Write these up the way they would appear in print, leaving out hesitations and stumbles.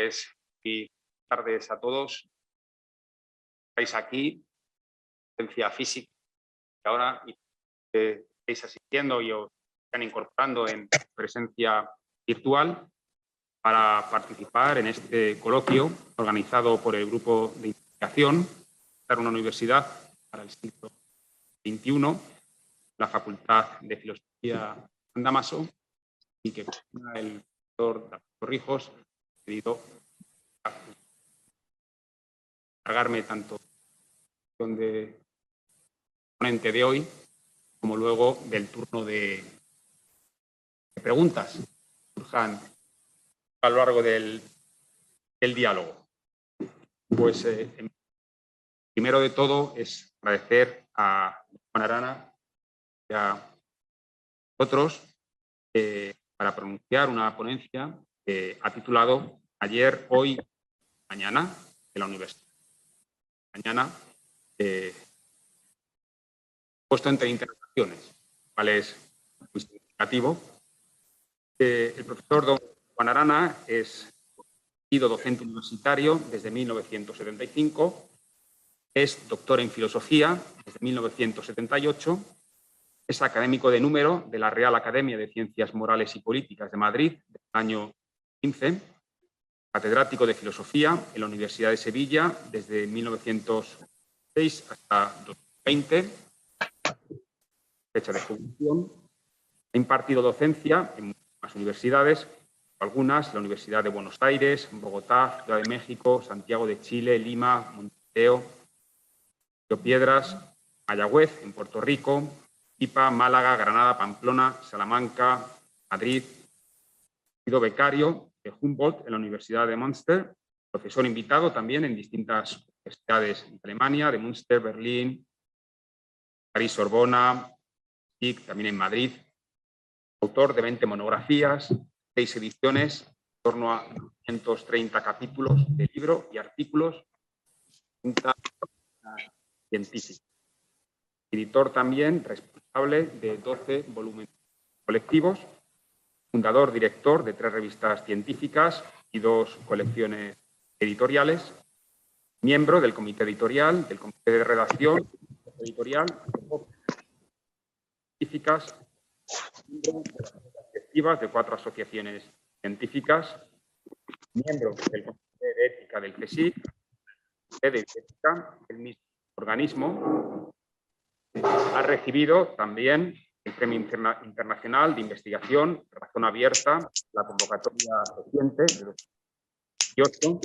Pues y buenas tardes a todos. Estáis aquí, presencia física, y ahora estáis asistiendo y os están incorporando en presencia virtual para participar en este coloquio organizado por el Grupo de Investigación de una Universidad para el siglo XXI, la Facultad de Filosofía de San Dámaso, y que coordina el doctor David Torrijos, pedido a cargarme tanto de ponente de hoy como luego del turno de preguntas que surjan a lo largo del diálogo. Pues primero de todo es agradecer a Juan Arana y a otros para pronunciar una ponencia que ha titulado Ayer, hoy, mañana de la universidad. Mañana puesto entre interrogaciones, cual es muy significativo. El profesor don Juan Arana es docente universitario desde 1975, es doctor en filosofía desde 1978, es académico de número de la Real Academia de Ciencias Morales y Políticas de Madrid del año 15, catedrático de filosofía en la Universidad de Sevilla desde 1906 hasta 2020, fecha de jubilación. Ha impartido docencia en muchas universidades, algunas, la Universidad de Buenos Aires, Bogotá, Ciudad de México, Santiago de Chile, Lima, Montevideo, Río Piedras, Mayagüez, en Puerto Rico, Pipa, Málaga, Granada, Pamplona, Salamanca, Madrid. Ha sido becario de Humboldt en la Universidad de Münster, profesor invitado también en distintas universidades de Alemania, de Münster, Berlín, París, Sorbona, también en Madrid. Autor de 20 monografías, 6 ediciones, en torno a 230 capítulos de libro y artículos, científicos. Editor también responsable de 12 volúmenes colectivos, fundador, director de 3 revistas científicas y 2 colecciones editoriales, miembro del comité editorial, del comité de redacción editorial, científicas, directivas de 4 asociaciones científicas, miembro del comité de ética del CSIC, de ética del mismo organismo. Ha recibido también el Premio Internacional de Investigación Razón Abierta, la convocatoria reciente de 2018,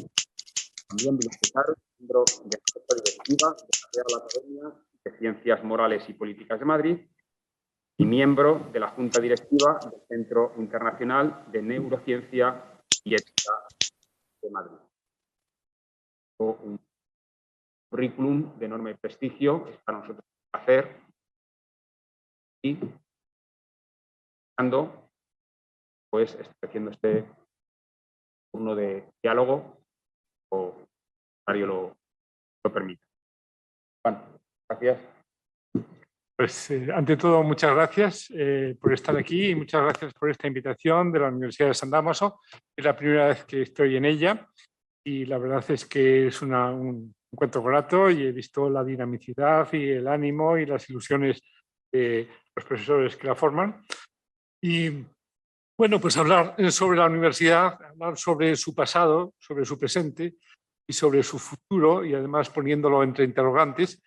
también bibliotecario, miembro de la Junta Directiva de la Real Academia de Ciencias Morales y Políticas de Madrid y miembro de la Junta Directiva del Centro Internacional de Neurociencia y Ética de Madrid. Un currículum de enorme prestigio, es para nosotros un placer. Y pues haciendo este turno de diálogo, o Mario lo permite. Juan, gracias. Pues ante todo, muchas gracias por estar aquí y muchas gracias por esta invitación de la Universidad de San Dámaso. Es la primera vez que estoy en ella y la verdad es que es un encuentro grato y he visto la dinamicidad y el ánimo y las ilusiones de los profesores que la forman. Y bueno, pues hablar sobre la universidad, hablar sobre su pasado, sobre su presente y sobre su futuro, y además poniéndolo entre interrogantes,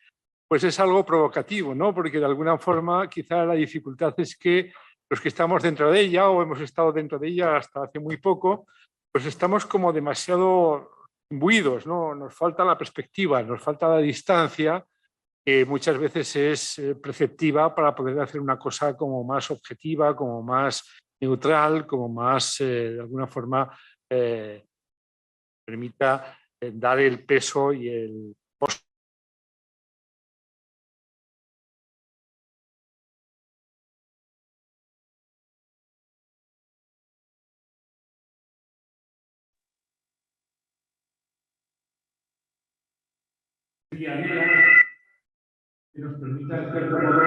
pues es algo provocativo, ¿no? Porque de alguna forma quizá la dificultad es que los que estamos dentro de ella o hemos estado dentro de ella hasta hace muy poco, pues estamos como demasiado imbuidos, ¿no? Nos falta la perspectiva, nos falta la distancia, que muchas veces es preceptiva para poder hacer una cosa como más objetiva, como más neutral, como más, de alguna forma, permita dar el peso y el que nos permita, en cierto modo,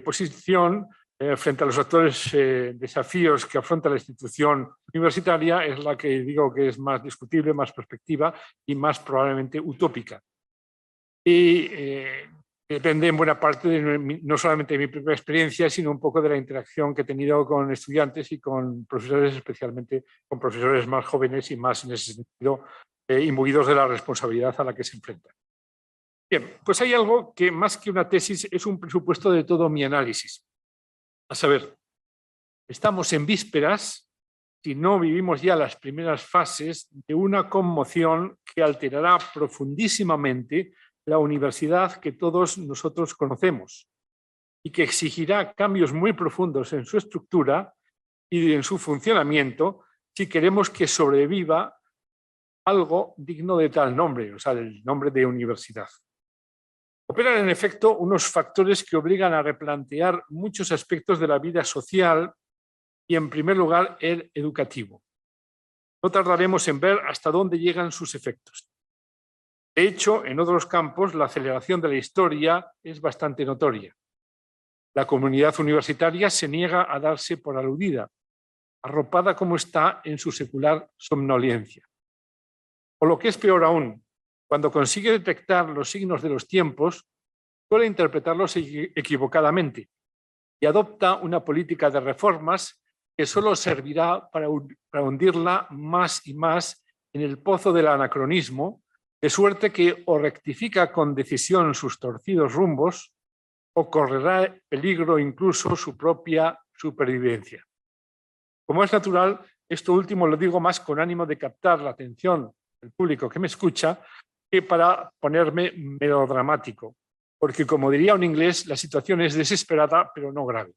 posición frente a los actuales desafíos que afronta la institución universitaria es la que digo que es más discutible, más prospectiva y más probablemente utópica. Y depende en buena parte no solamente de mi propia experiencia, sino un poco de la interacción que he tenido con estudiantes y con profesores, especialmente con profesores más jóvenes y más en ese sentido imbuidos de la responsabilidad a la que se enfrentan. Bien, pues hay algo que más que una tesis es un presupuesto de todo mi análisis. A saber, estamos en vísperas, si no vivimos ya las primeras fases, de una conmoción que alterará profundísimamente la universidad que todos nosotros conocemos y que exigirá cambios muy profundos en su estructura y en su funcionamiento si queremos que sobreviva algo digno de tal nombre, o sea, del nombre de universidad. Operan, en efecto, unos factores que obligan a replantear muchos aspectos de la vida social y, en primer lugar, el educativo. No tardaremos en ver hasta dónde llegan sus efectos. De hecho, en otros campos, la aceleración de la historia es bastante notoria. La comunidad universitaria se niega a darse por aludida, arropada como está en su secular somnolencia. O lo que es peor aún, cuando consigue detectar los signos de los tiempos, suele interpretarlos equivocadamente y adopta una política de reformas que solo servirá para hundirla más y más en el pozo del anacronismo, de suerte que o rectifica con decisión sus torcidos rumbos o correrá peligro incluso su propia supervivencia. Como es natural, esto último lo digo más con ánimo de captar la atención del público que me escucha que para ponerme melodramático, porque como diría un inglés, la situación es desesperada pero no grave.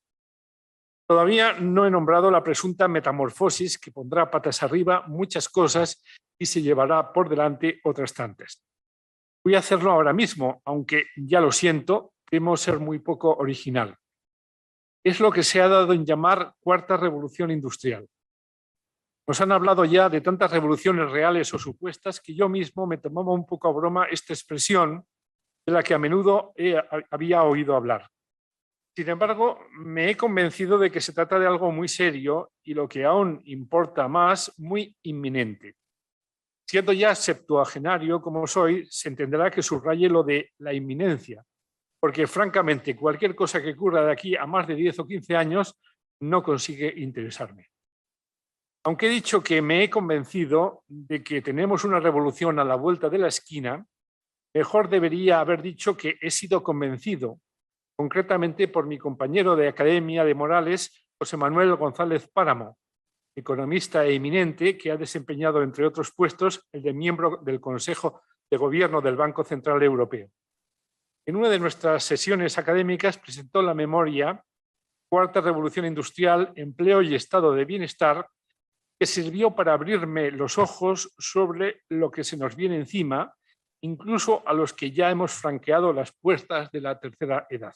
Todavía no he nombrado la presunta metamorfosis que pondrá patas arriba muchas cosas y se llevará por delante otras tantas. Voy a hacerlo ahora mismo, aunque ya lo siento, temo ser muy poco original. Es lo que se ha dado en llamar cuarta revolución industrial. Nos han hablado ya de tantas revoluciones reales o supuestas que yo mismo me tomaba un poco a broma esta expresión de la que a menudo había oído hablar. Sin embargo, me he convencido de que se trata de algo muy serio y, lo que aún importa más, muy inminente. Siendo ya septuagenario como soy, se entenderá que subraye lo de la inminencia, porque francamente cualquier cosa que ocurra de aquí a más de 10 o 15 años no consigue interesarme. Aunque he dicho que me he convencido de que tenemos una revolución a la vuelta de la esquina, mejor debería haber dicho que he sido convencido, concretamente por mi compañero de Academia de Morales, José Manuel González Páramo, economista eminente que ha desempeñado, entre otros puestos, el de miembro del Consejo de Gobierno del Banco Central Europeo. En una de nuestras sesiones académicas presentó la memoria Cuarta Revolución Industrial, Empleo y Estado de Bienestar, que sirvió para abrirme los ojos sobre lo que se nos viene encima, incluso a los que ya hemos franqueado las puertas de la tercera edad.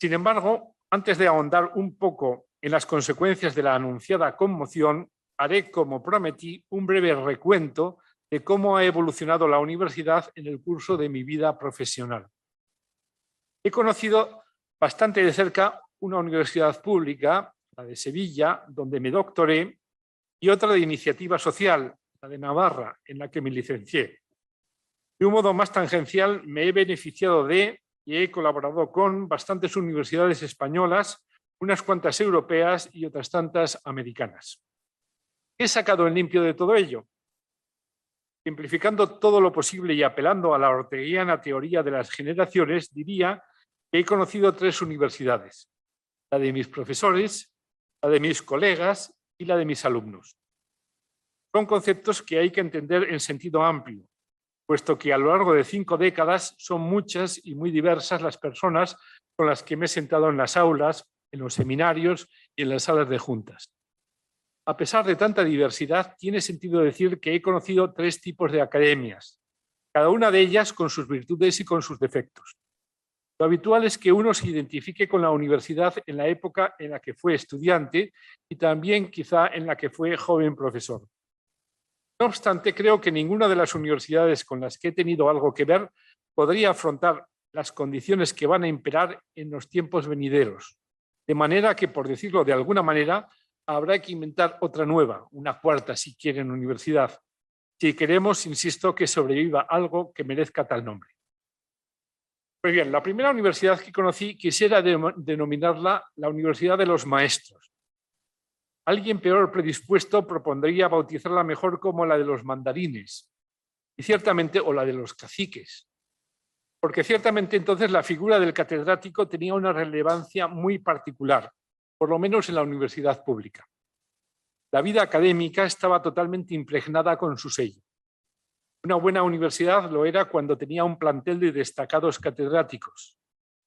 Sin embargo, antes de ahondar un poco en las consecuencias de la anunciada conmoción, haré, como prometí, un breve recuento de cómo ha evolucionado la universidad en el curso de mi vida profesional. He conocido bastante de cerca una universidad pública, la de Sevilla, donde me doctoré, y otra de iniciativa social, la de Navarra, en la que me licencié. De un modo más tangencial, me he beneficiado de y he colaborado con bastantes universidades españolas, unas cuantas europeas y otras tantas americanas. ¿Qué he sacado en limpio de todo ello? Simplificando todo lo posible y apelando a la orteguiana teoría de las generaciones, diría que he conocido 3 universidades: la de mis profesores, la de mis colegas y la de mis alumnos. Son conceptos que hay que entender en sentido amplio, puesto que a lo largo de 5 décadas son muchas y muy diversas las personas con las que me he sentado en las aulas, en los seminarios y en las salas de juntas. A pesar de tanta diversidad, tiene sentido decir que he conocido 3 tipos de academias, cada una de ellas con sus virtudes y con sus defectos. Lo habitual es que uno se identifique con la universidad en la época en la que fue estudiante y también quizá en la que fue joven profesor. No obstante, creo que ninguna de las universidades con las que he tenido algo que ver podría afrontar las condiciones que van a imperar en los tiempos venideros. De manera que, por decirlo de alguna manera, habrá que inventar otra nueva, una cuarta si quieren, universidad, si queremos, insisto, que sobreviva algo que merezca tal nombre. Pues bien, la primera universidad que conocí quisiera denominarla la Universidad de los Maestros. Alguien peor predispuesto propondría bautizarla mejor como la de los mandarines, y ciertamente, o la de los caciques, porque ciertamente entonces la figura del catedrático tenía una relevancia muy particular, por lo menos en la universidad pública. La vida académica estaba totalmente impregnada con su sello. Una buena universidad lo era cuando tenía un plantel de destacados catedráticos,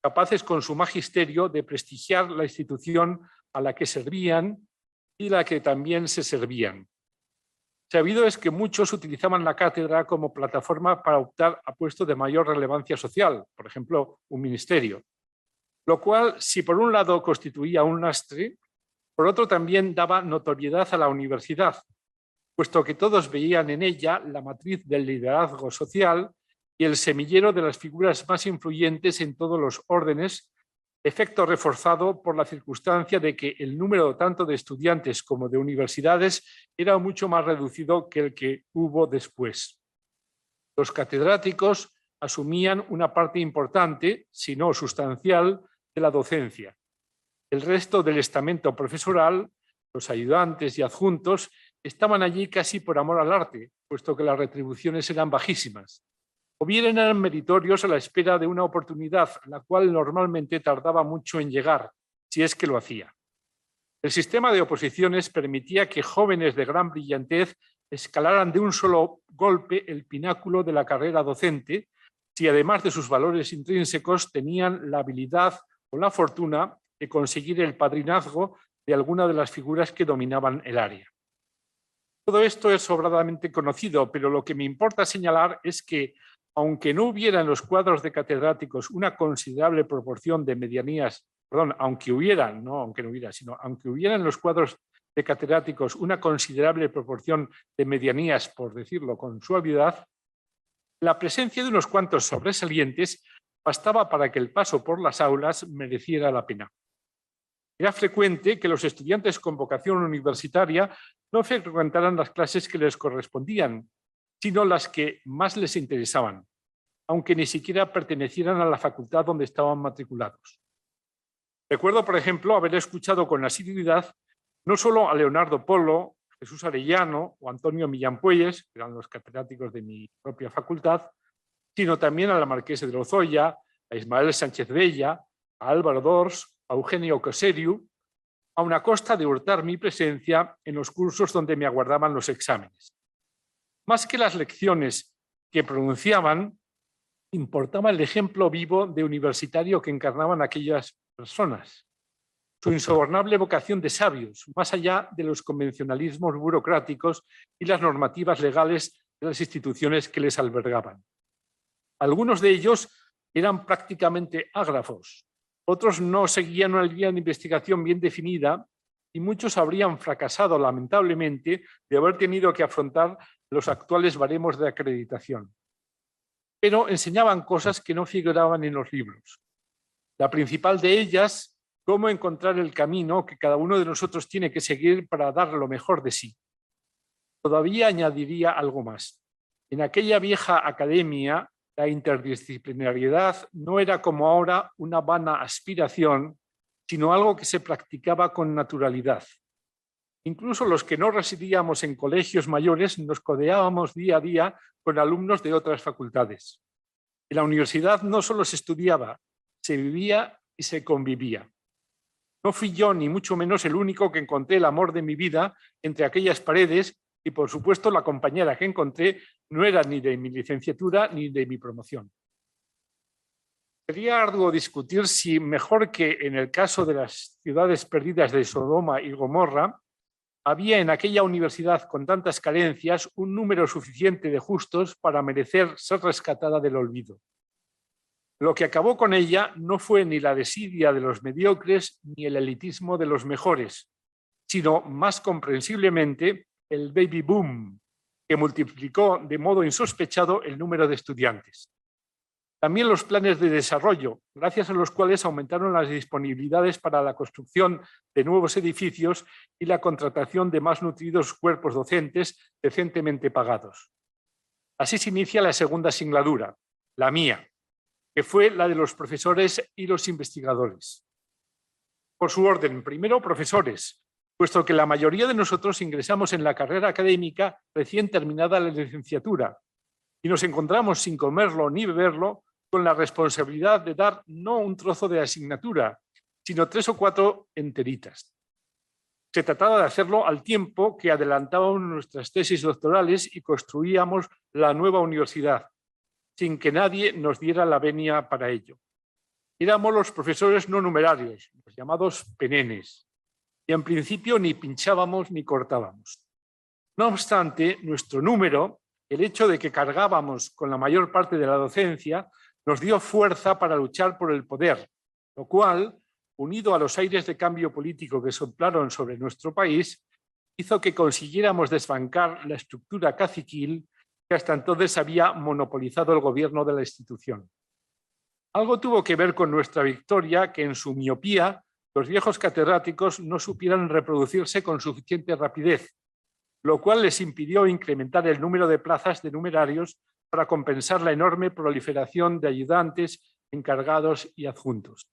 capaces con su magisterio de prestigiar la institución a la que servían y la que también se servían. Sabido es que muchos utilizaban la cátedra como plataforma para optar a puestos de mayor relevancia social, por ejemplo, un ministerio, lo cual, si por un lado constituía un lastre, por otro también daba notoriedad a la universidad, puesto que todos veían en ella la matriz del liderazgo social y el semillero de las figuras más influyentes en todos los órdenes, efecto reforzado por la circunstancia de que el número tanto de estudiantes como de universidades era mucho más reducido que el que hubo después. Los catedráticos asumían una parte importante, si no sustancial, de la docencia. El resto del estamento profesoral, los ayudantes y adjuntos, estaban allí casi por amor al arte, puesto que las retribuciones eran bajísimas, o bien eran meritorios a la espera de una oportunidad, la cual normalmente tardaba mucho en llegar, si es que lo hacía. El sistema de oposiciones permitía que jóvenes de gran brillantez escalaran de un solo golpe el pináculo de la carrera docente, si además de sus valores intrínsecos tenían la habilidad o la fortuna de conseguir el padrinazgo de alguna de las figuras que dominaban el área. Todo esto es sobradamente conocido, pero lo que me importa señalar es que, aunque no hubiera en los cuadros de catedráticos una considerable proporción de medianías, aunque hubiera en los cuadros de catedráticos una considerable proporción de medianías, por decirlo con suavidad, la presencia de unos cuantos sobresalientes bastaba para que el paso por las aulas mereciera la pena. Era frecuente que los estudiantes con vocación universitaria no frecuentaran las clases que les correspondían, sino las que más les interesaban, aunque ni siquiera pertenecieran a la facultad donde estaban matriculados. Recuerdo, por ejemplo, haber escuchado con asiduidad no solo a Leonardo Polo, Jesús Arellano o Antonio Millán Puelles, que eran los catedráticos de mi propia facultad, sino también a la Marquesa de Lozoya, a Ismael Sánchez Bella, a Álvaro Dors, a Eugenio Coseriu, a una costa de hurtar mi presencia en los cursos donde me aguardaban los exámenes. Más que las lecciones que pronunciaban, importaba el ejemplo vivo de universitario que encarnaban aquellas personas, su insobornable vocación de sabios, más allá de los convencionalismos burocráticos y las normativas legales de las instituciones que les albergaban. Algunos de ellos eran prácticamente ágrafos, otros no seguían una línea de investigación bien definida y muchos habrían fracasado lamentablemente de haber tenido que afrontar los actuales baremos de acreditación. Pero enseñaban cosas que no figuraban en los libros. La principal de ellas, cómo encontrar el camino que cada uno de nosotros tiene que seguir para dar lo mejor de sí. Todavía añadiría algo más. En aquella vieja academia, la interdisciplinariedad no era como ahora una vana aspiración, sino algo que se practicaba con naturalidad. Incluso los que no residíamos en colegios mayores nos codeábamos día a día con alumnos de otras facultades. En la universidad no solo se estudiaba, se vivía y se convivía. No fui yo, ni mucho menos, el único que encontré el amor de mi vida entre aquellas paredes y, por supuesto, la compañera que encontré no era ni de mi licenciatura ni de mi promoción. Sería arduo discutir si, mejor que en el caso de las ciudades perdidas de Sodoma y Gomorra, había en aquella universidad con tantas carencias un número suficiente de justos para merecer ser rescatada del olvido. Lo que acabó con ella no fue ni la desidia de los mediocres ni el elitismo de los mejores, sino, más comprensiblemente, el baby boom, que multiplicó de modo insospechado el número de estudiantes. También los planes de desarrollo, gracias a los cuales aumentaron las disponibilidades para la construcción de nuevos edificios y la contratación de más nutridos cuerpos docentes decentemente pagados. Así se inicia la segunda singladura, la mía, que fue la de los profesores y los investigadores. Por su orden, primero profesores, puesto que la mayoría de nosotros ingresamos en la carrera académica recién terminada la licenciatura y nos encontramos sin comerlo ni beberlo con la responsabilidad de dar no un trozo de asignatura, sino 3 o 4 enteritas. Se trataba de hacerlo al tiempo que adelantábamos nuestras tesis doctorales y construíamos la nueva universidad, sin que nadie nos diera la venia para ello. Éramos los profesores no numerarios, los llamados penenes, y en principio ni pinchábamos ni cortábamos. No obstante, nuestro número, el hecho de que cargábamos con la mayor parte de la docencia, nos dio fuerza para luchar por el poder, lo cual, unido a los aires de cambio político que soplaron sobre nuestro país, hizo que consiguiéramos desbancar la estructura caciquil que hasta entonces había monopolizado el gobierno de la institución. Algo tuvo que ver con nuestra victoria que en su miopía los viejos catedráticos no supieran reproducirse con suficiente rapidez, lo cual les impidió incrementar el número de plazas de numerarios para compensar la enorme proliferación de ayudantes, encargados y adjuntos.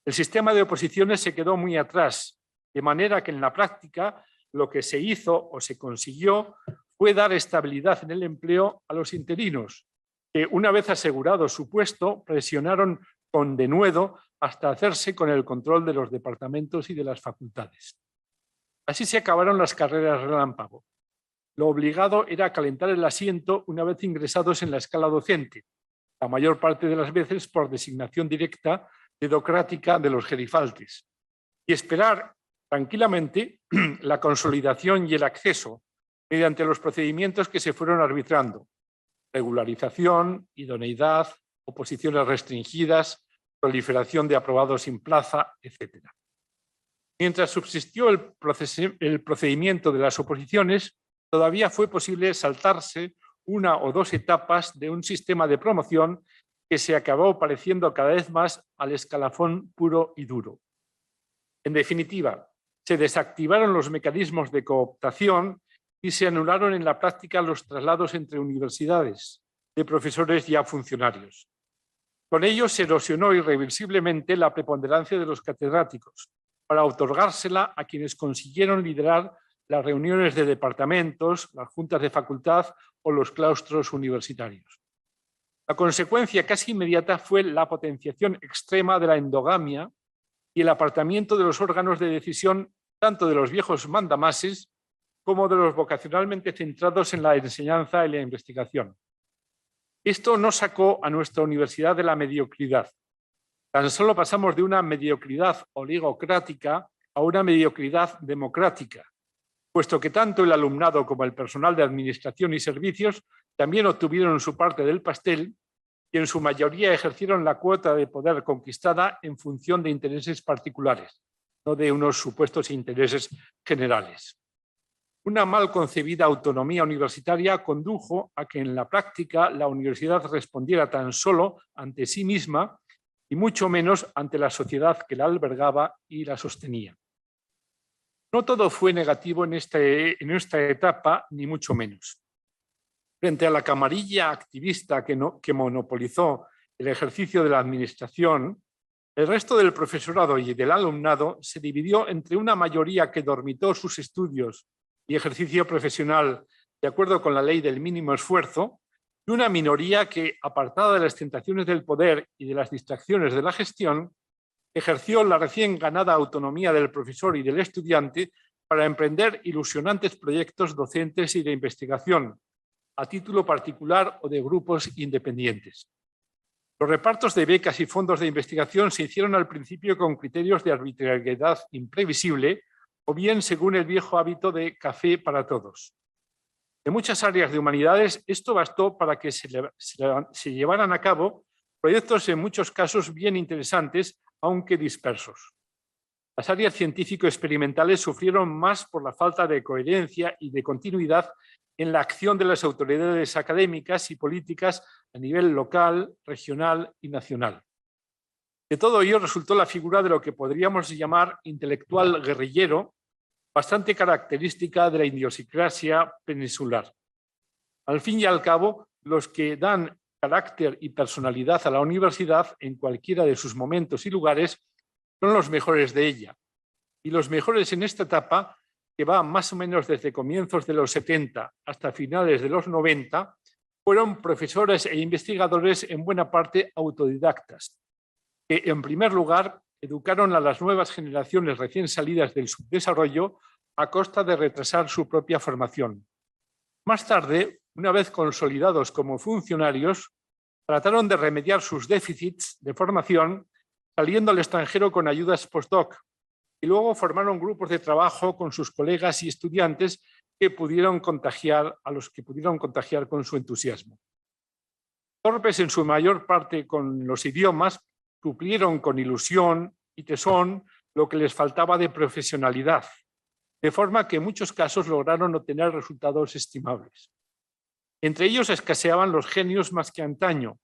El sistema de oposiciones se quedó muy atrás, de manera que en la práctica lo que se hizo o se consiguió fue dar estabilidad en el empleo a los interinos, que una vez asegurado su puesto presionaron con denuedo hasta hacerse con el control de los departamentos y de las facultades. Así se acabaron las carreras relámpago. Lo obligado era calentar el asiento una vez ingresados en la escala docente, la mayor parte de las veces por designación directa dedocrática de los gerifaltes, y esperar tranquilamente la consolidación y el acceso mediante los procedimientos que se fueron arbitrando: regularización, idoneidad, oposiciones restringidas, proliferación de aprobados sin plaza, etc. Mientras subsistió el procedimiento de las oposiciones, todavía fue posible saltarse 1 o 2 etapas de un sistema de promoción que se acabó pareciendo cada vez más al escalafón puro y duro. En definitiva, se desactivaron los mecanismos de cooptación y se anularon en la práctica los traslados entre universidades de profesores ya funcionarios. Con ello se erosionó irreversiblemente la preponderancia de los catedráticos para otorgársela a quienes consiguieron liderar las reuniones de departamentos, las juntas de facultad o los claustros universitarios. La consecuencia casi inmediata fue la potenciación extrema de la endogamia y el apartamiento de los órganos de decisión tanto de los viejos mandamases como de los vocacionalmente centrados en la enseñanza y la investigación. Esto no sacó a nuestra universidad de la mediocridad. Tan solo pasamos de una mediocridad oligocrática a una mediocridad democrática, puesto que tanto el alumnado como el personal de administración y servicios también obtuvieron su parte del pastel y en su mayoría ejercieron la cuota de poder conquistada en función de intereses particulares, no de unos supuestos intereses generales. Una mal concebida autonomía universitaria condujo a que en la práctica la universidad respondiera tan solo ante sí misma y mucho menos ante la sociedad que la albergaba y la sostenía. No todo fue negativo en esta etapa, ni mucho menos. Frente a la camarilla activista que monopolizó el ejercicio de la administración, el resto del profesorado y del alumnado se dividió entre una mayoría que dormitó sus estudios y ejercicio profesional de acuerdo con la ley del mínimo esfuerzo, y una minoría que, apartada de las tentaciones del poder y de las distracciones de la gestión, ejerció la recién ganada autonomía del profesor y del estudiante para emprender ilusionantes proyectos docentes y de investigación, a título particular o de grupos independientes. Los repartos de becas y fondos de investigación se hicieron al principio con criterios de arbitrariedad imprevisible o bien según el viejo hábito de café para todos. En muchas áreas de humanidades esto bastó para que se llevaran a cabo proyectos en muchos casos bien interesantes, aunque dispersos. Las áreas científico-experimentales sufrieron más por la falta de coherencia y de continuidad en la acción de las autoridades académicas y políticas a nivel local, regional y nacional. De todo ello resultó la figura de lo que podríamos llamar intelectual guerrillero, bastante característica de la idiosincrasia peninsular. Al fin y al cabo, los que dan carácter y personalidad a la universidad en cualquiera de sus momentos y lugares son los mejores de ella. Y los mejores en esta etapa, que va más o menos desde comienzos de los 70 hasta finales de los 90, fueron profesores e investigadores en buena parte autodidactas, que en primer lugar educaron a las nuevas generaciones recién salidas del subdesarrollo a costa de retrasar su propia formación. Más tarde, una vez consolidados como funcionarios, trataron de remediar sus déficits de formación saliendo al extranjero con ayudas postdoc y luego formaron grupos de trabajo con sus colegas y estudiantes que pudieron contagiar a los que pudieron contagiar con su entusiasmo. Torpes en su mayor parte con los idiomas, suplieron con ilusión y tesón lo que les faltaba de profesionalidad, de forma que en muchos casos lograron obtener resultados estimables. Entre ellos escaseaban los genios más que antaño,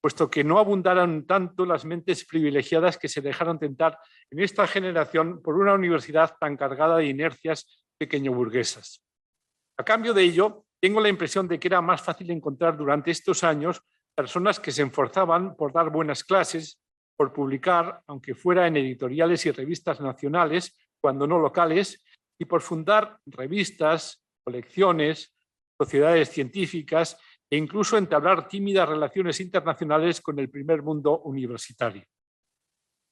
puesto que no abundaron tanto las mentes privilegiadas que se dejaron tentar en esta generación por una universidad tan cargada de inercias pequeñoburguesas. A cambio de ello, tengo la impresión de que era más fácil encontrar durante estos años personas que se esforzaban por dar buenas clases, por publicar, aunque fuera en editoriales y revistas nacionales, cuando no locales, y por fundar revistas, colecciones, sociedades científicas e incluso entablar tímidas relaciones internacionales con el primer mundo universitario.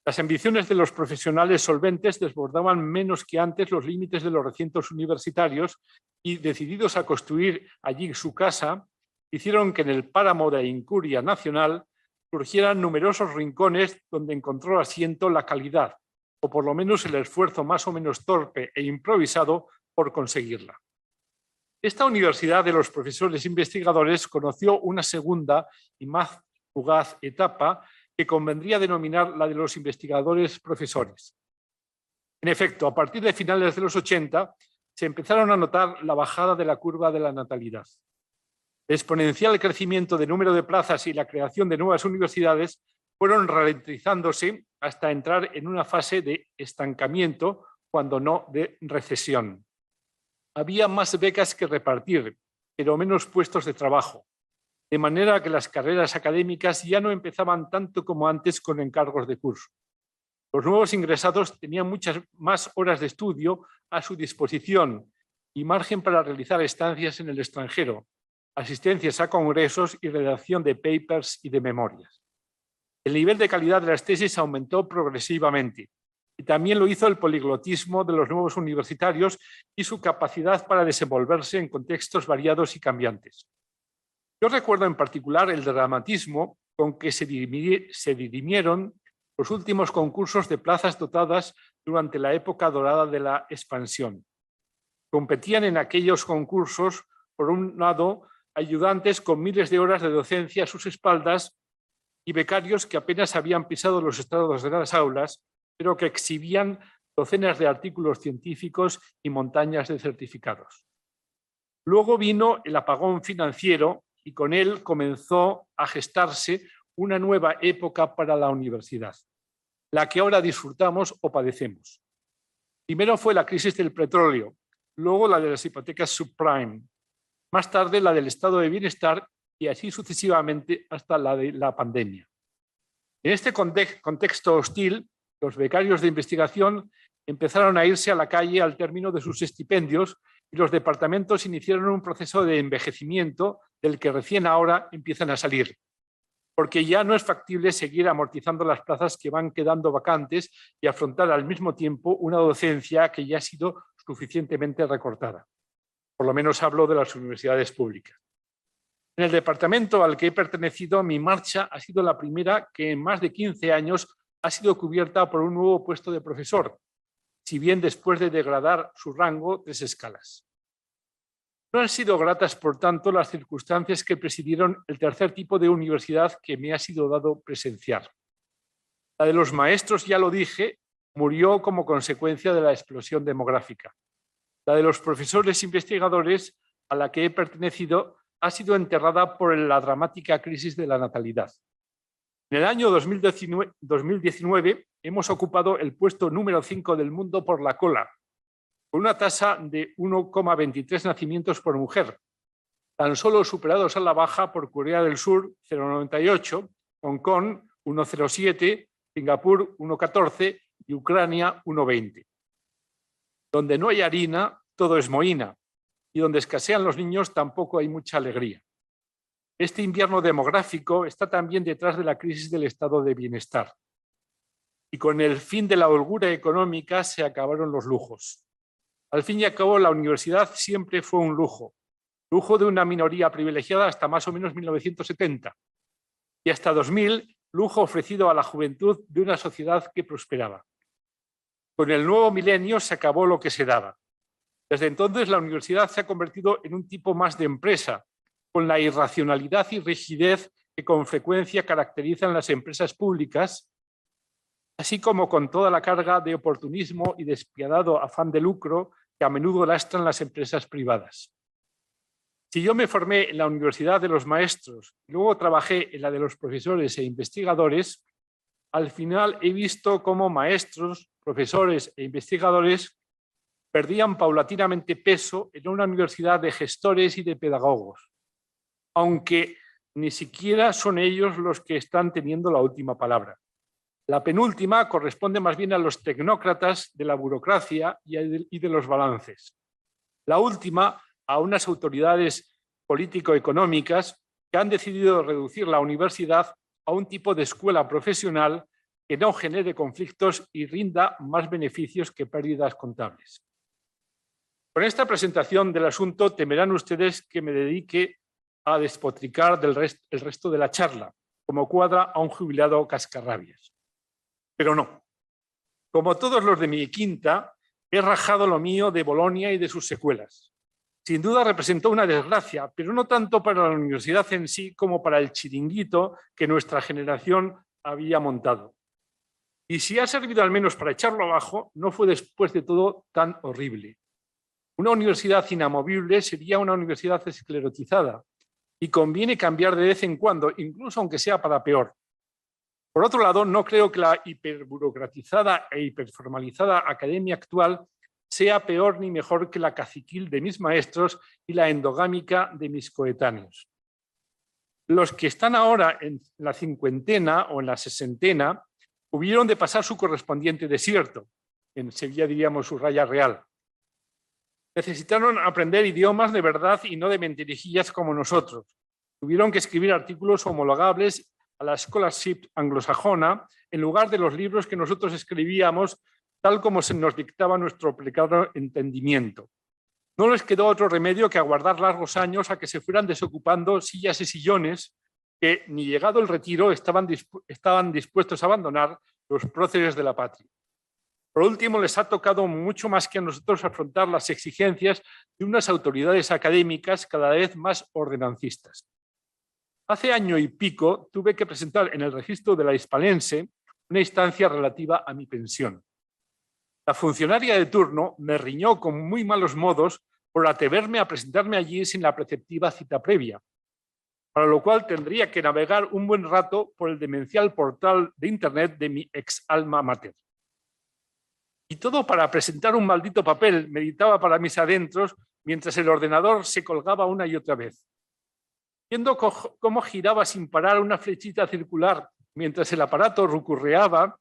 Las ambiciones de los profesionales solventes desbordaban menos que antes los límites de los recintos universitarios y, decididos a construir allí su casa, hicieron que en el páramo de la incuria nacional surgieran numerosos rincones donde encontró asiento la calidad, o por lo menos el esfuerzo más o menos torpe e improvisado por conseguirla. Esta universidad de los profesores investigadores conoció una segunda y más fugaz etapa que convendría denominar la de los investigadores profesores. En efecto, a partir de finales de los 80 se empezaron a notar la bajada de la curva de la natalidad. El exponencial crecimiento de número de plazas y la creación de nuevas universidades fueron ralentizándose hasta entrar en una fase de estancamiento, cuando no de recesión. Había más becas que repartir, pero menos puestos de trabajo, de manera que las carreras académicas ya no empezaban tanto como antes con encargos de curso. Los nuevos ingresados tenían muchas más horas de estudio a su disposición y margen para realizar estancias en el extranjero, asistencias a congresos y redacción de papers y de memorias. El nivel de calidad de las tesis aumentó progresivamente y también lo hizo el poliglotismo de los nuevos universitarios y su capacidad para desenvolverse en contextos variados y cambiantes. Yo recuerdo en particular el dramatismo con que se dirimieron los últimos concursos de plazas dotadas durante la época dorada de la expansión. Competían en aquellos concursos, por un lado, ayudantes con miles de horas de docencia a sus espaldas y becarios que apenas habían pisado los estrados de las aulas, pero que exhibían docenas de artículos científicos y montañas de certificados. Luego vino el apagón financiero y con él comenzó a gestarse una nueva época para la universidad, la que ahora disfrutamos o padecemos. Primero fue la crisis del petróleo, luego la de las hipotecas subprime, más tarde la del estado de bienestar y así sucesivamente hasta la de la pandemia. En este contexto hostil, los becarios de investigación empezaron a irse a la calle al término de sus estipendios y los departamentos iniciaron un proceso de envejecimiento del que recién ahora empiezan a salir, porque ya no es factible seguir amortizando las plazas que van quedando vacantes y afrontar al mismo tiempo una docencia que ya ha sido suficientemente recortada. Por lo menos hablo de las universidades públicas. En el departamento al que he pertenecido, mi marcha ha sido la primera que en más de 15 años ha sido cubierta por un nuevo puesto de profesor, si bien después de degradar su rango 3 escalas. No han sido gratas, por tanto, las circunstancias que presidieron el tercer tipo de universidad que me ha sido dado presenciar. La de los maestros, ya lo dije, murió como consecuencia de la explosión demográfica. La de los profesores investigadores a la que he pertenecido ha sido enterrada por la dramática crisis de la natalidad. En el año 2019 hemos ocupado el puesto número 5 del mundo por la cola, con una tasa de 1,23 nacimientos por mujer, tan solo superados a la baja por Corea del Sur, 0,98, Hong Kong, 1,07, Singapur, 1,14 y Ucrania, 1,20. Donde no hay harina, todo es mohina, y donde escasean los niños tampoco hay mucha alegría. Este invierno demográfico está también detrás de la crisis del estado de bienestar. Y con el fin de la holgura económica se acabaron los lujos. Al fin y al cabo, la universidad siempre fue un lujo. Lujo de una minoría privilegiada hasta más o menos 1970. Y hasta 2000, lujo ofrecido a la juventud de una sociedad que prosperaba. Con el nuevo milenio se acabó lo que se daba. Desde entonces, la universidad se ha convertido en un tipo más de empresa, con la irracionalidad y rigidez que con frecuencia caracterizan las empresas públicas, así como con toda la carga de oportunismo y despiadado afán de lucro que a menudo lastran las empresas privadas. Si yo me formé en la Universidad de los Maestros y luego trabajé en la de los profesores e investigadores, al final he visto cómo maestros, profesores e investigadores perdían paulatinamente peso en una universidad de gestores y de pedagogos, aunque ni siquiera son ellos los que están teniendo la última palabra. La penúltima corresponde más bien a los tecnócratas de la burocracia y de los balances. La última a unas autoridades político-económicas que han decidido reducir la universidad a un tipo de escuela profesional que no genere conflictos y rinda más beneficios que pérdidas contables. Con esta presentación del asunto temerán ustedes que me dedique a despotricar el resto de la charla, como cuadra a un jubilado cascarrabias. Pero no. Como todos los de mi quinta, he rajado lo mío de Bolonia y de sus secuelas. Sin duda representó una desgracia, pero no tanto para la universidad en sí como para el chiringuito que nuestra generación había montado. Y si ha servido al menos para echarlo abajo, no fue después de todo tan horrible. Una universidad inamovible sería una universidad esclerotizada y conviene cambiar de vez en cuando, incluso aunque sea para peor. Por otro lado, no creo que la hiperburocratizada e hiperformalizada academia actual sea peor ni mejor que la caciquil de mis maestros y la endogámica de mis coetáneos. Los que están ahora en la cincuentena o en la sesentena hubieron de pasar su correspondiente desierto, en Sevilla diríamos su raya real. Necesitaron aprender idiomas de verdad y no de mentirijillas como nosotros. Tuvieron que escribir artículos homologables a la scholarship anglosajona en lugar de los libros que nosotros escribíamos tal como se nos dictaba nuestro precaro entendimiento. No les quedó otro remedio que aguardar largos años a que se fueran desocupando sillas y sillones que, ni llegado el retiro, estaban dispuestos a abandonar los próceres de la patria. Por último, les ha tocado mucho más que a nosotros afrontar las exigencias de unas autoridades académicas cada vez más ordenancistas. Hace año y pico tuve que presentar en el registro de la Hispalense una instancia relativa a mi pensión. La funcionaria de turno me riñó con muy malos modos por atreverme a presentarme allí sin la preceptiva cita previa, para lo cual tendría que navegar un buen rato por el demencial portal de internet de mi ex alma mater. Y todo para presentar un maldito papel, meditaba para mis adentros, mientras el ordenador se colgaba una y otra vez. Viendo cómo giraba sin parar una flechita circular mientras el aparato rucurreaba,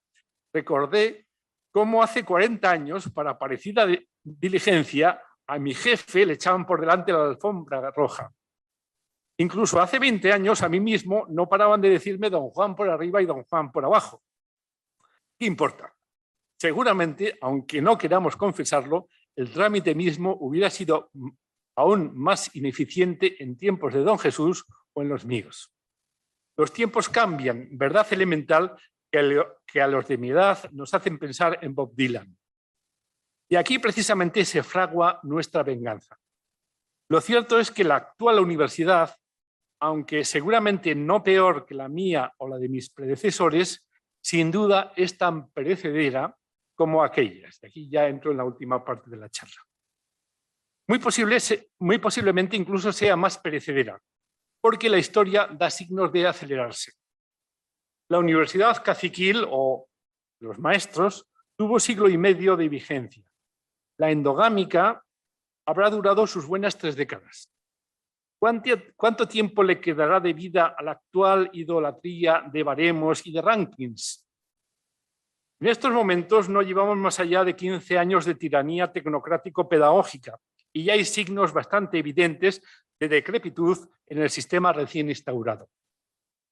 recordé cómo hace 40 años, para parecida diligencia, a mi jefe le echaban por delante la alfombra roja. Incluso hace 20 años a mí mismo no paraban de decirme don Juan por arriba y don Juan por abajo. ¿Qué importa? Seguramente, aunque no queramos confesarlo, el trámite mismo hubiera sido aún más ineficiente en tiempos de don Jesús o en los míos. Los tiempos cambian, verdad elemental que a los de mi edad nos hacen pensar en Bob Dylan. Y aquí precisamente se fragua nuestra venganza. Lo cierto es que la actual universidad, aunque seguramente no peor que la mía o la de mis predecesores, sin duda es tan perecedera como aquellas. De aquí ya entro en la última parte de la charla. Muy posiblemente incluso sea más perecedera, porque la historia da signos de acelerarse. La Universidad Caciquil, o los maestros, tuvo siglo y medio de vigencia. La endogámica habrá durado sus buenas 3 décadas. ¿Cuánto tiempo le quedará de vida a la actual idolatría de baremos y de rankings? En estos momentos no llevamos más allá de 15 años de tiranía tecnocrático-pedagógica y ya hay signos bastante evidentes de decrepitud en el sistema recién instaurado.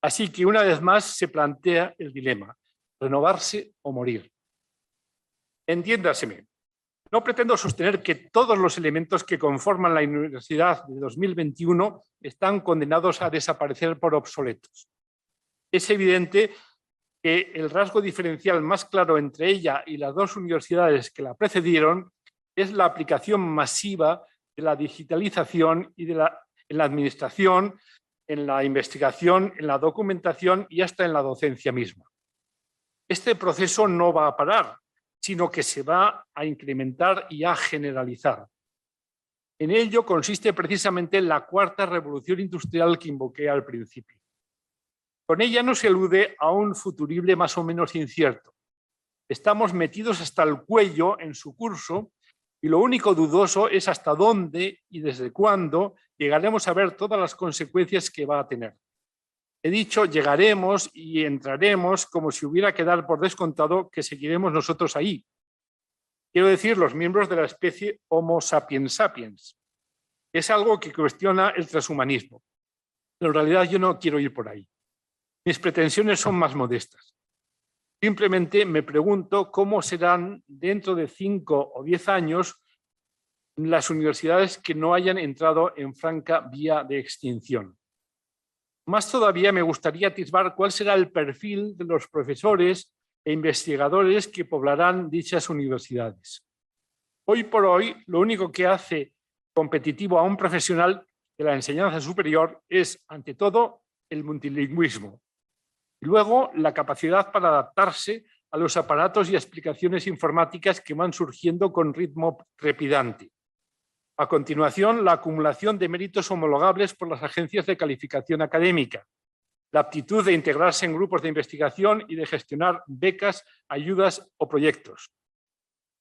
Así que una vez más se plantea el dilema, renovarse o morir. Entiéndaseme, no pretendo sostener que todos los elementos que conforman la universidad de 2021 están condenados a desaparecer por obsoletos. Es evidente que el rasgo diferencial más claro entre ella y las 2 universidades que la precedieron es la aplicación masiva de la digitalización y en la administración, en la investigación, en la documentación y hasta en la docencia misma. Este proceso no va a parar, sino que se va a incrementar y a generalizar. En ello consiste precisamente la 4ª revolución industrial que invoqué al principio. Con ella no se alude a un futurible más o menos incierto. Estamos metidos hasta el cuello en su curso y lo único dudoso es hasta dónde y desde cuándo llegaremos a ver todas las consecuencias que va a tener. He dicho llegaremos y entraremos como si hubiera que dar por descontado que seguiremos nosotros ahí. Quiero decir, los miembros de la especie Homo sapiens sapiens. Es algo que cuestiona el transhumanismo. Pero en realidad yo no quiero ir por ahí. Mis pretensiones son más modestas. Simplemente me pregunto cómo serán dentro de 5 o 10 años las universidades que no hayan entrado en franca vía de extinción. Más todavía me gustaría atisbar cuál será el perfil de los profesores e investigadores que poblarán dichas universidades. Hoy por hoy, lo único que hace competitivo a un profesional de la enseñanza superior es, ante todo, el multilingüismo. Y luego, la capacidad para adaptarse a los aparatos y explicaciones informáticas que van surgiendo con ritmo trepidante. A continuación, la acumulación de méritos homologables por las agencias de calificación académica, la aptitud de integrarse en grupos de investigación y de gestionar becas, ayudas o proyectos.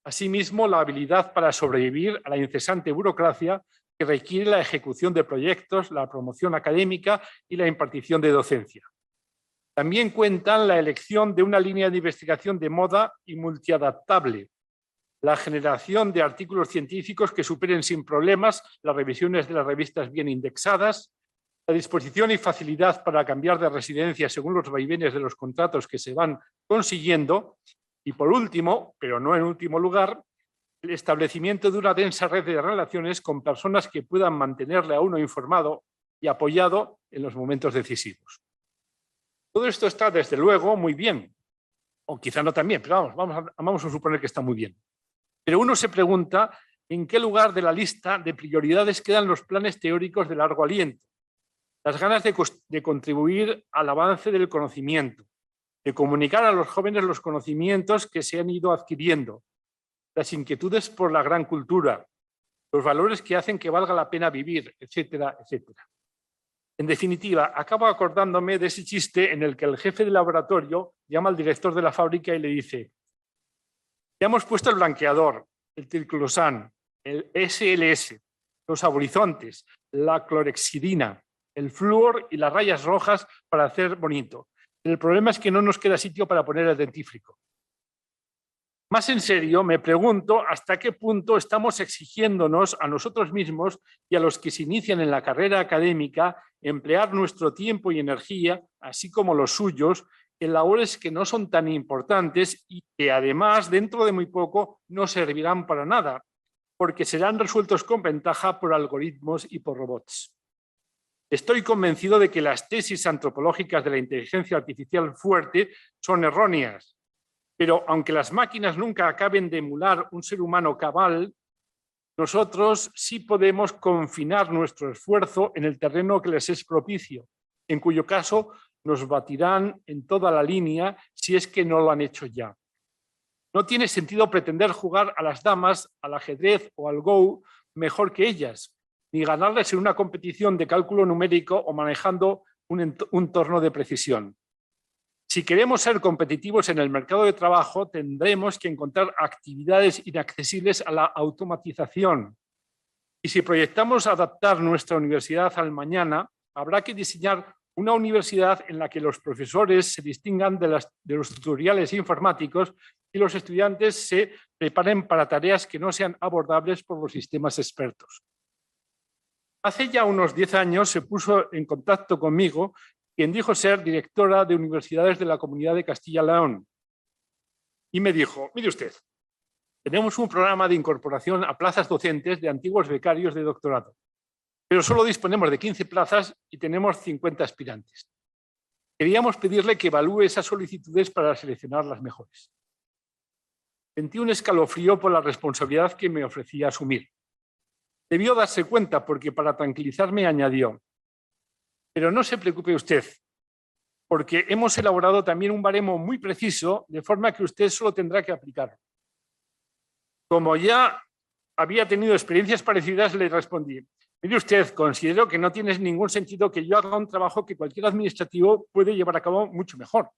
Asimismo, la habilidad para sobrevivir a la incesante burocracia que requiere la ejecución de proyectos, la promoción académica y la impartición de docencia. También cuentan la elección de una línea de investigación de moda y multiadaptable, la generación de artículos científicos que superen sin problemas las revisiones de las revistas bien indexadas, la disposición y facilidad para cambiar de residencia según los vaivenes de los contratos que se van consiguiendo y, por último, pero no en último lugar, el establecimiento de una densa red de relaciones con personas que puedan mantenerle a uno informado y apoyado en los momentos decisivos. Todo esto está, desde luego, muy bien, o quizá no tan bien, pero vamos a suponer que está muy bien. Pero uno se pregunta en qué lugar de la lista de prioridades quedan los planes teóricos de largo aliento, las ganas de contribuir al avance del conocimiento, de comunicar a los jóvenes los conocimientos que se han ido adquiriendo, las inquietudes por la gran cultura, los valores que hacen que valga la pena vivir, etcétera, etcétera. En definitiva, acabo acordándome de ese chiste en el que el jefe de laboratorio llama al director de la fábrica y le dice: ya hemos puesto el blanqueador, el triclosan, el SLS, los saborizantes, la clorhexidina, el flúor y las rayas rojas para hacer bonito. El problema es que no nos queda sitio para poner el dentífrico. Más en serio, me pregunto hasta qué punto estamos exigiéndonos a nosotros mismos y a los que se inician en la carrera académica emplear nuestro tiempo y energía, así como los suyos, en labores que no son tan importantes y que además dentro de muy poco no servirán para nada, porque serán resueltos con ventaja por algoritmos y por robots. Estoy convencido de que las tesis antropológicas de la inteligencia artificial fuerte son erróneas, pero aunque las máquinas nunca acaben de emular un ser humano cabal, nosotros sí podemos confinar nuestro esfuerzo en el terreno que les es propicio, en cuyo caso nos batirán en toda la línea si es que no lo han hecho ya. No tiene sentido pretender jugar a las damas, al ajedrez o al Go mejor que ellas, ni ganarles en una competición de cálculo numérico o manejando un entorno de precisión. Si queremos ser competitivos en el mercado de trabajo, tendremos que encontrar actividades inaccesibles a la automatización. Y si proyectamos adaptar nuestra universidad al mañana, habrá que diseñar una universidad en la que los profesores se distingan de los tutoriales informáticos y los estudiantes se preparen para tareas que no sean abordables por los sistemas expertos. Hace ya unos 10 años se puso en contacto conmigo quien dijo ser directora de universidades de la Comunidad de Castilla y León. Y me dijo, mire usted, tenemos un programa de incorporación a plazas docentes de antiguos becarios de doctorado, pero solo disponemos de 15 plazas y tenemos 50 aspirantes. Queríamos pedirle que evalúe esas solicitudes para seleccionar las mejores. Sentí un escalofrío por la responsabilidad que me ofrecía asumir. Debió darse cuenta porque para tranquilizarme añadió, pero no se preocupe usted, porque hemos elaborado también un baremo muy preciso, de forma que usted solo tendrá que aplicarlo. Como ya había tenido experiencias parecidas, le respondí, mire usted, considero que no tiene ningún sentido que yo haga un trabajo que cualquier administrativo puede llevar a cabo mucho mejor.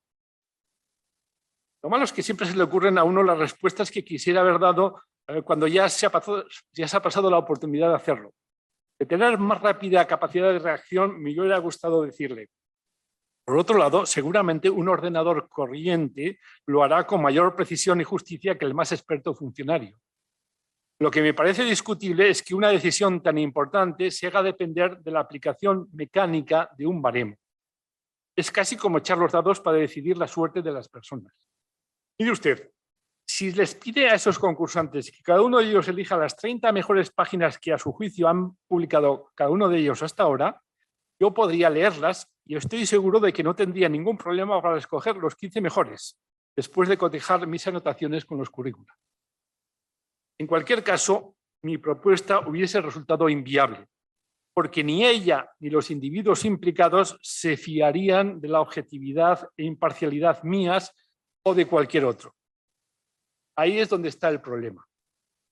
Lo malo es que siempre se le ocurren a uno las respuestas que quisiera haber dado cuando ya se ha pasado la oportunidad de hacerlo. De tener más rápida capacidad de reacción, me hubiera gustado decirle. Por otro lado, seguramente un ordenador corriente lo hará con mayor precisión y justicia que el más experto funcionario. Lo que me parece discutible es que una decisión tan importante se haga depender de la aplicación mecánica de un baremo. Es casi como echar los dados para decidir la suerte de las personas. Mire usted, si les pide a esos concursantes que cada uno de ellos elija las 30 mejores páginas que a su juicio han publicado cada uno de ellos hasta ahora, yo podría leerlas y estoy seguro de que no tendría ningún problema para escoger los 15 mejores, después de cotejar mis anotaciones con los currículos. En cualquier caso, mi propuesta hubiese resultado inviable, porque ni ella ni los individuos implicados se fiarían de la objetividad e imparcialidad mías o de cualquier otro. Ahí es donde está el problema.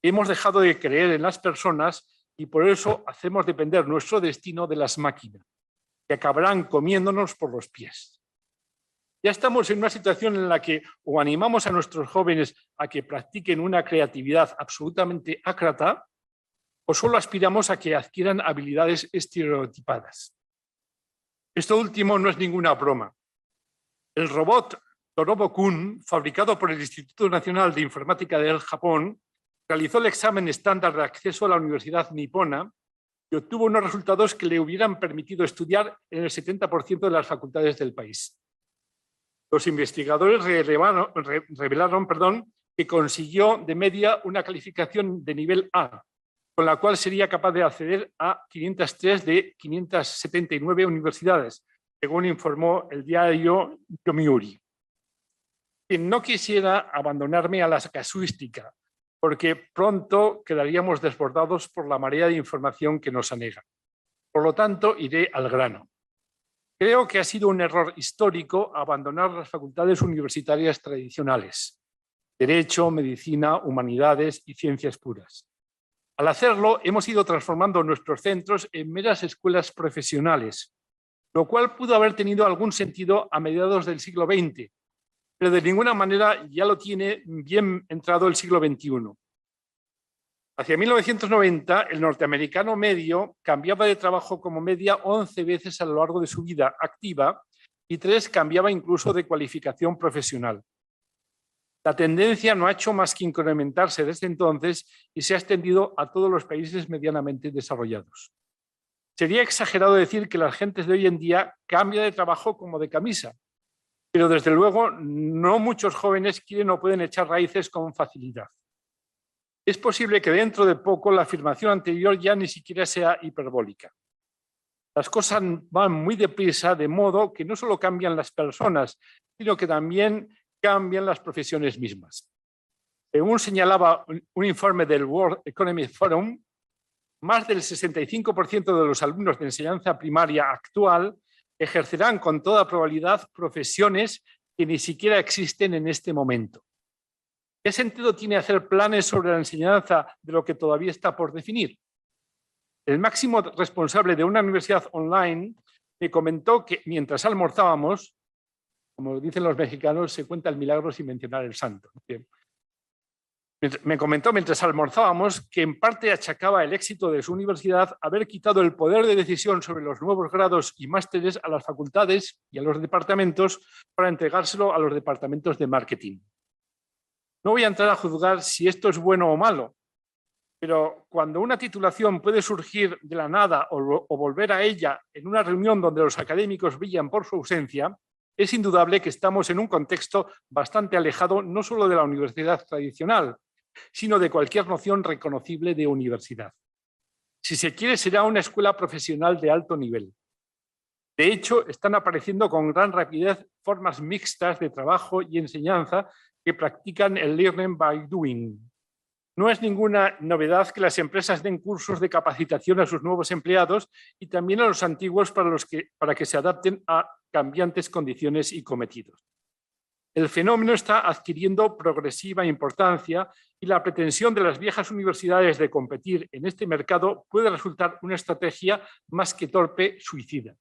Hemos dejado de creer en las personas y por eso hacemos depender nuestro destino de las máquinas, que acabarán comiéndonos por los pies. Ya estamos en una situación en la que o animamos a nuestros jóvenes a que practiquen una creatividad absolutamente ácrata o solo aspiramos a que adquieran habilidades estereotipadas. Esto último no es ninguna broma. El robot Torobo-kun, fabricado por el Instituto Nacional de Informática del Japón, realizó el examen estándar de acceso a la Universidad Nipona y obtuvo unos resultados que le hubieran permitido estudiar en el 70% de las facultades del país. Los investigadores revelaron que consiguió de media una calificación de nivel A, con la cual sería capaz de acceder a 503 de 579 universidades, según informó el diario Yomiuri. No quisiera abandonarme a la casuística, porque pronto quedaríamos desbordados por la marea de información que nos anega. Por lo tanto, iré al grano. Creo que ha sido un error histórico abandonar las facultades universitarias tradicionales, Derecho, Medicina, Humanidades y Ciencias puras. Al hacerlo, hemos ido transformando nuestros centros en meras escuelas profesionales, lo cual pudo haber tenido algún sentido a mediados del siglo XX, pero de ninguna manera ya lo tiene bien entrado el siglo XXI. Hacia 1990, el norteamericano medio cambiaba de trabajo como media 11 veces a lo largo de su vida activa y 3 cambiaba incluso de cualificación profesional. La tendencia no ha hecho más que incrementarse desde entonces y se ha extendido a todos los países medianamente desarrollados. Sería exagerado decir que la gente de hoy en día cambia de trabajo como de camisa, pero desde luego no muchos jóvenes quieren o pueden echar raíces con facilidad. Es posible que dentro de poco la afirmación anterior ya ni siquiera sea hiperbólica. Las cosas van muy deprisa, de modo que no solo cambian las personas, sino que también cambian las profesiones mismas. Según señalaba un informe del World Economic Forum, más del 65% de los alumnos de enseñanza primaria actual ejercerán con toda probabilidad profesiones que ni siquiera existen en este momento. ¿Qué sentido tiene hacer planes sobre la enseñanza de lo que todavía está por definir? el máximo responsable de una universidad online me comentó que mientras almorzábamos, como dicen los mexicanos, se cuenta el milagro sin mencionar el santo. Me comentó mientras almorzábamos que en parte achacaba el éxito de su universidad haber quitado el poder de decisión sobre los nuevos grados y másteres a las facultades y a los departamentos para entregárselo a los departamentos de marketing. No voy a entrar a juzgar si esto es bueno o malo, pero cuando una titulación puede surgir de la nada o volver a ella en una reunión donde los académicos brillan por su ausencia, es indudable que estamos en un contexto bastante alejado no solo de la universidad tradicional, sino de cualquier noción reconocible de universidad. Si se quiere, será una escuela profesional de alto nivel. De hecho, están apareciendo con gran rapidez formas mixtas de trabajo y enseñanza que practican el learning by doing. No es ninguna novedad que las empresas den cursos de capacitación a sus nuevos empleados y también a los antiguos para que se adapten a cambiantes condiciones y cometidos. El fenómeno está adquiriendo progresiva importancia y la pretensión de las viejas universidades de competir en este mercado puede resultar una estrategia más que torpe, suicida.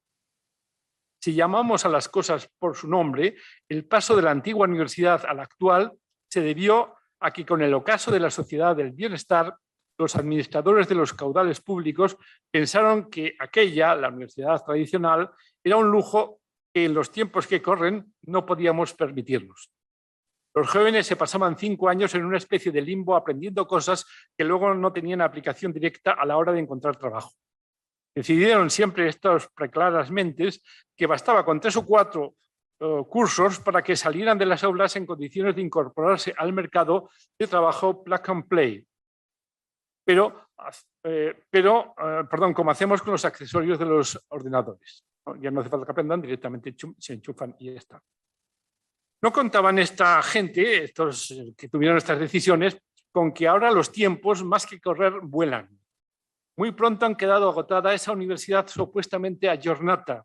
Si llamamos a las cosas por su nombre, el paso de la antigua universidad a la actual se debió a que con el ocaso de la sociedad del bienestar, los administradores de los caudales públicos pensaron que aquella, la universidad tradicional, era un lujo que en los tiempos que corren no podíamos permitirnos. Los jóvenes se pasaban 5 años en una especie de limbo aprendiendo cosas que luego no tenían aplicación directa a la hora de encontrar trabajo. Decidieron siempre estas preclaras mentes que bastaba con 3 o 4 cursos para que salieran de las aulas en condiciones de incorporarse al mercado de trabajo plug and play. Como hacemos con los accesorios de los ordenadores. Ya no hace falta que aprendan, directamente se enchufan y ya está. No contaban esta gente, estos que tuvieron estas decisiones, con que ahora los tiempos, más que correr, vuelan. Muy pronto han quedado agotada esa universidad supuestamente aggiornata,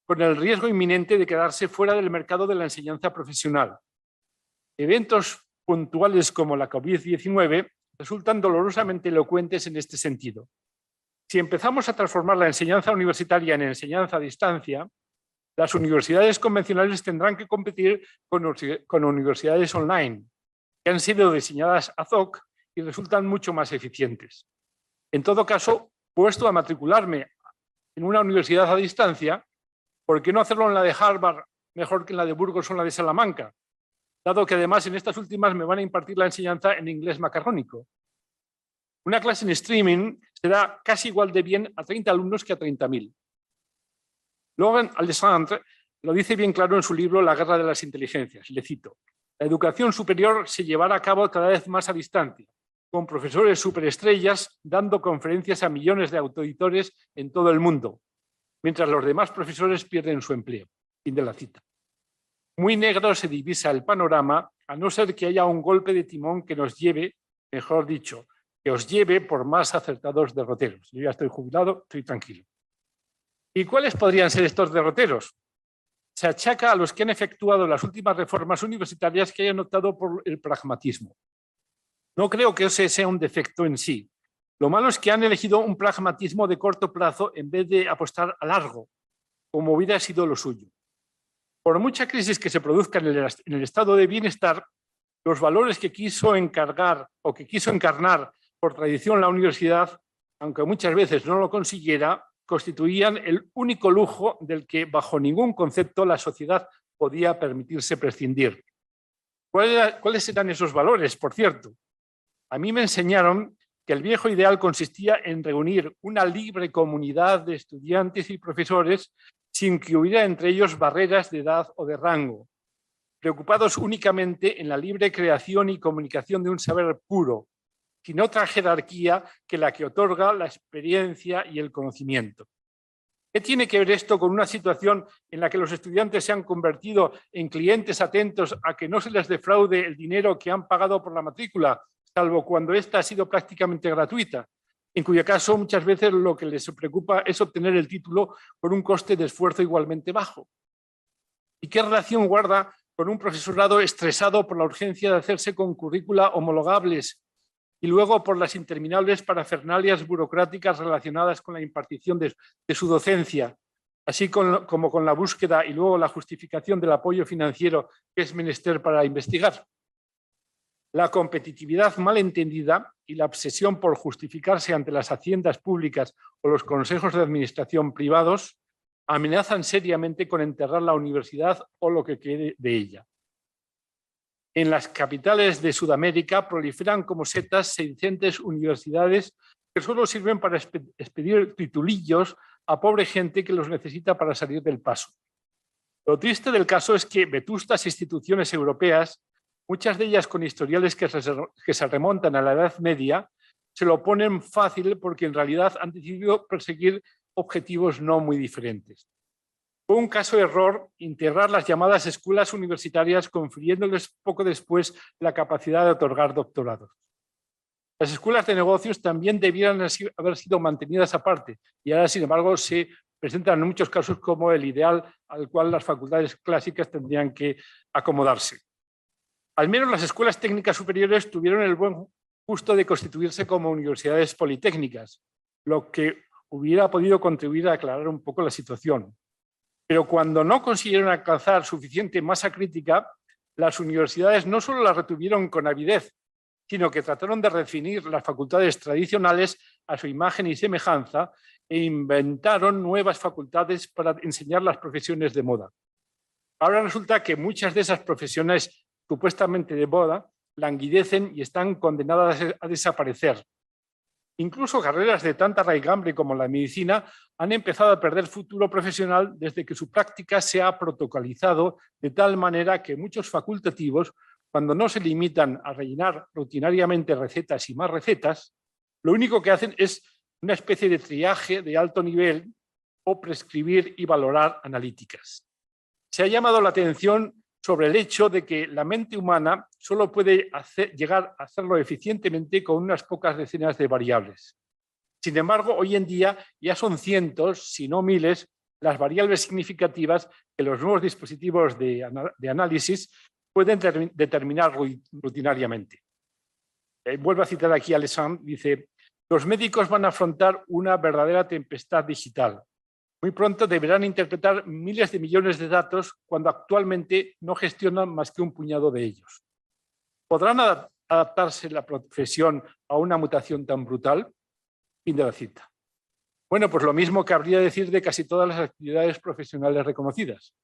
con el riesgo inminente de quedarse fuera del mercado de la enseñanza profesional. Eventos puntuales como la COVID-19 resultan dolorosamente elocuentes en este sentido. Si empezamos a transformar la enseñanza universitaria en enseñanza a distancia, las universidades convencionales tendrán que competir con universidades online, que han sido diseñadas ad hoc y resultan mucho más eficientes. En todo caso, puesto a matricularme en una universidad a distancia, ¿por qué no hacerlo en la de Harvard mejor que en la de Burgos o en la de Salamanca? Dado que además en estas últimas me van a impartir la enseñanza en inglés macarrónico. Una clase en streaming será casi igual de bien a 30 alumnos que a 30.000. Logan Alexandre lo dice bien claro en su libro La guerra de las inteligencias. Le cito: la educación superior se llevará a cabo cada vez más a distancia, con profesores superestrellas dando conferencias a millones de auditores en todo el mundo, mientras los demás profesores pierden su empleo. Fin de la cita. Muy negro se divisa el panorama, a no ser que haya un golpe de timón que nos lleve, mejor dicho, que os lleve por más acertados derroteros. Yo ya estoy jubilado, estoy tranquilo. ¿Y cuáles podrían ser estos derroteros? Se achaca a los que han efectuado las últimas reformas universitarias que hayan optado por el pragmatismo. No creo que ese sea un defecto en sí. Lo malo es que han elegido un pragmatismo de corto plazo en vez de apostar a largo, como hubiera sido lo suyo. Por mucha crisis que se produzca en el estado de bienestar, los valores que quiso encarnar por tradición la universidad, aunque muchas veces no lo consiguiera, constituían el único lujo del que bajo ningún concepto la sociedad podía permitirse prescindir. ¿Cuáles eran esos valores, por cierto? A mí me enseñaron que el viejo ideal consistía en reunir una libre comunidad de estudiantes y profesores sin que hubiera entre ellos barreras de edad o de rango, preocupados únicamente en la libre creación y comunicación de un saber puro, sin otra jerarquía que la que otorga la experiencia y el conocimiento. ¿Qué tiene que ver esto con una situación en la que los estudiantes se han convertido en clientes atentos a que no se les defraude el dinero que han pagado por la matrícula, salvo cuando ésta ha sido prácticamente gratuita, en cuyo caso muchas veces lo que les preocupa es obtener el título por un coste de esfuerzo igualmente bajo? ¿Y qué relación guarda con un profesorado estresado por la urgencia de hacerse con currícula homologables y luego por las interminables parafernalias burocráticas relacionadas con la impartición de su docencia, así como con la búsqueda y luego la justificación del apoyo financiero que es menester para investigar. La competitividad mal entendida y la obsesión por justificarse ante las haciendas públicas o los consejos de administración privados amenazan seriamente con enterrar la universidad o lo que quede de ella. En las capitales de Sudamérica proliferan como setas sedicentes universidades que solo sirven para expedir titulillos a pobre gente que los necesita para salir del paso. Lo triste del caso es que vetustas instituciones europeas, muchas de ellas con historiales que se remontan a la Edad Media, se lo ponen fácil porque en realidad han decidido perseguir objetivos no muy diferentes. Fue un caso de error integrar las llamadas escuelas universitarias confiriéndoles poco después la capacidad de otorgar doctorados. Las escuelas de negocios también debieran haber sido mantenidas aparte y ahora, sin embargo, se presentan en muchos casos como el ideal al cual las facultades clásicas tendrían que acomodarse. Al menos las escuelas técnicas superiores tuvieron el buen gusto de constituirse como universidades politécnicas, lo que hubiera podido contribuir a aclarar un poco la situación. Pero cuando no consiguieron alcanzar suficiente masa crítica, las universidades no solo las retuvieron con avidez, sino que trataron de redefinir las facultades tradicionales a su imagen y semejanza e inventaron nuevas facultades para enseñar las profesiones de moda. Ahora resulta que muchas de esas profesiones supuestamente de moda languidecen y están condenadas a desaparecer. Incluso carreras de tanta raigambre como la medicina han empezado a perder futuro profesional desde que su práctica se ha protocolizado de tal manera que muchos facultativos, cuando no se limitan a rellenar rutinariamente recetas y más recetas, lo único que hacen es una especie de triaje de alto nivel o prescribir y valorar analíticas. Se ha llamado la atención sobre el hecho de que la mente humana solo puede llegar a hacerlo eficientemente con unas pocas decenas de variables. Sin embargo, hoy en día ya son cientos, si no miles, las variables significativas que los nuevos dispositivos de análisis pueden determinar rutinariamente. Vuelvo a citar aquí a Alessandro, dice: los médicos van a afrontar una verdadera tempestad digital. Muy pronto deberán interpretar miles de millones de datos cuando actualmente no gestionan más que un puñado de ellos. ¿Podrán adaptarse la profesión a una mutación tan brutal? Fin de la cita. Bueno, pues lo mismo cabría decir de casi todas las actividades profesionales reconocidas.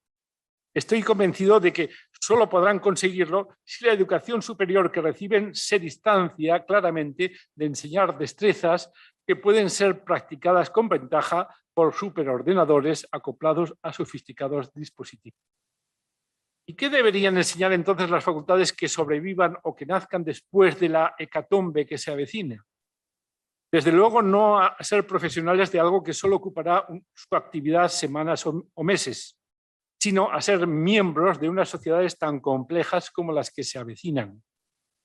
Estoy convencido de que solo podrán conseguirlo si la educación superior que reciben se distancia claramente de enseñar destrezas que pueden ser practicadas con ventaja por superordenadores acoplados a sofisticados dispositivos. ¿Y qué deberían enseñar entonces las facultades que sobrevivan o que nazcan después de la hecatombe que se avecina? Desde luego no a ser profesionales de algo que solo ocupará su actividad semanas o meses, sino a ser miembros de unas sociedades tan complejas como las que se avecinan,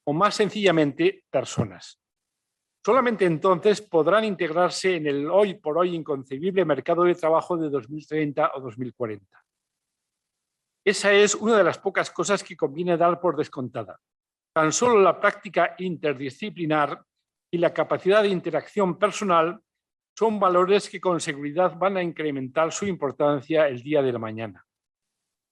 o más sencillamente personas. Solamente entonces podrán integrarse en el hoy por hoy inconcebible mercado de trabajo de 2030 o 2040. Esa es una de las pocas cosas que conviene dar por descontada. Tan solo la práctica interdisciplinar y la capacidad de interacción personal son valores que con seguridad van a incrementar su importancia el día de la mañana.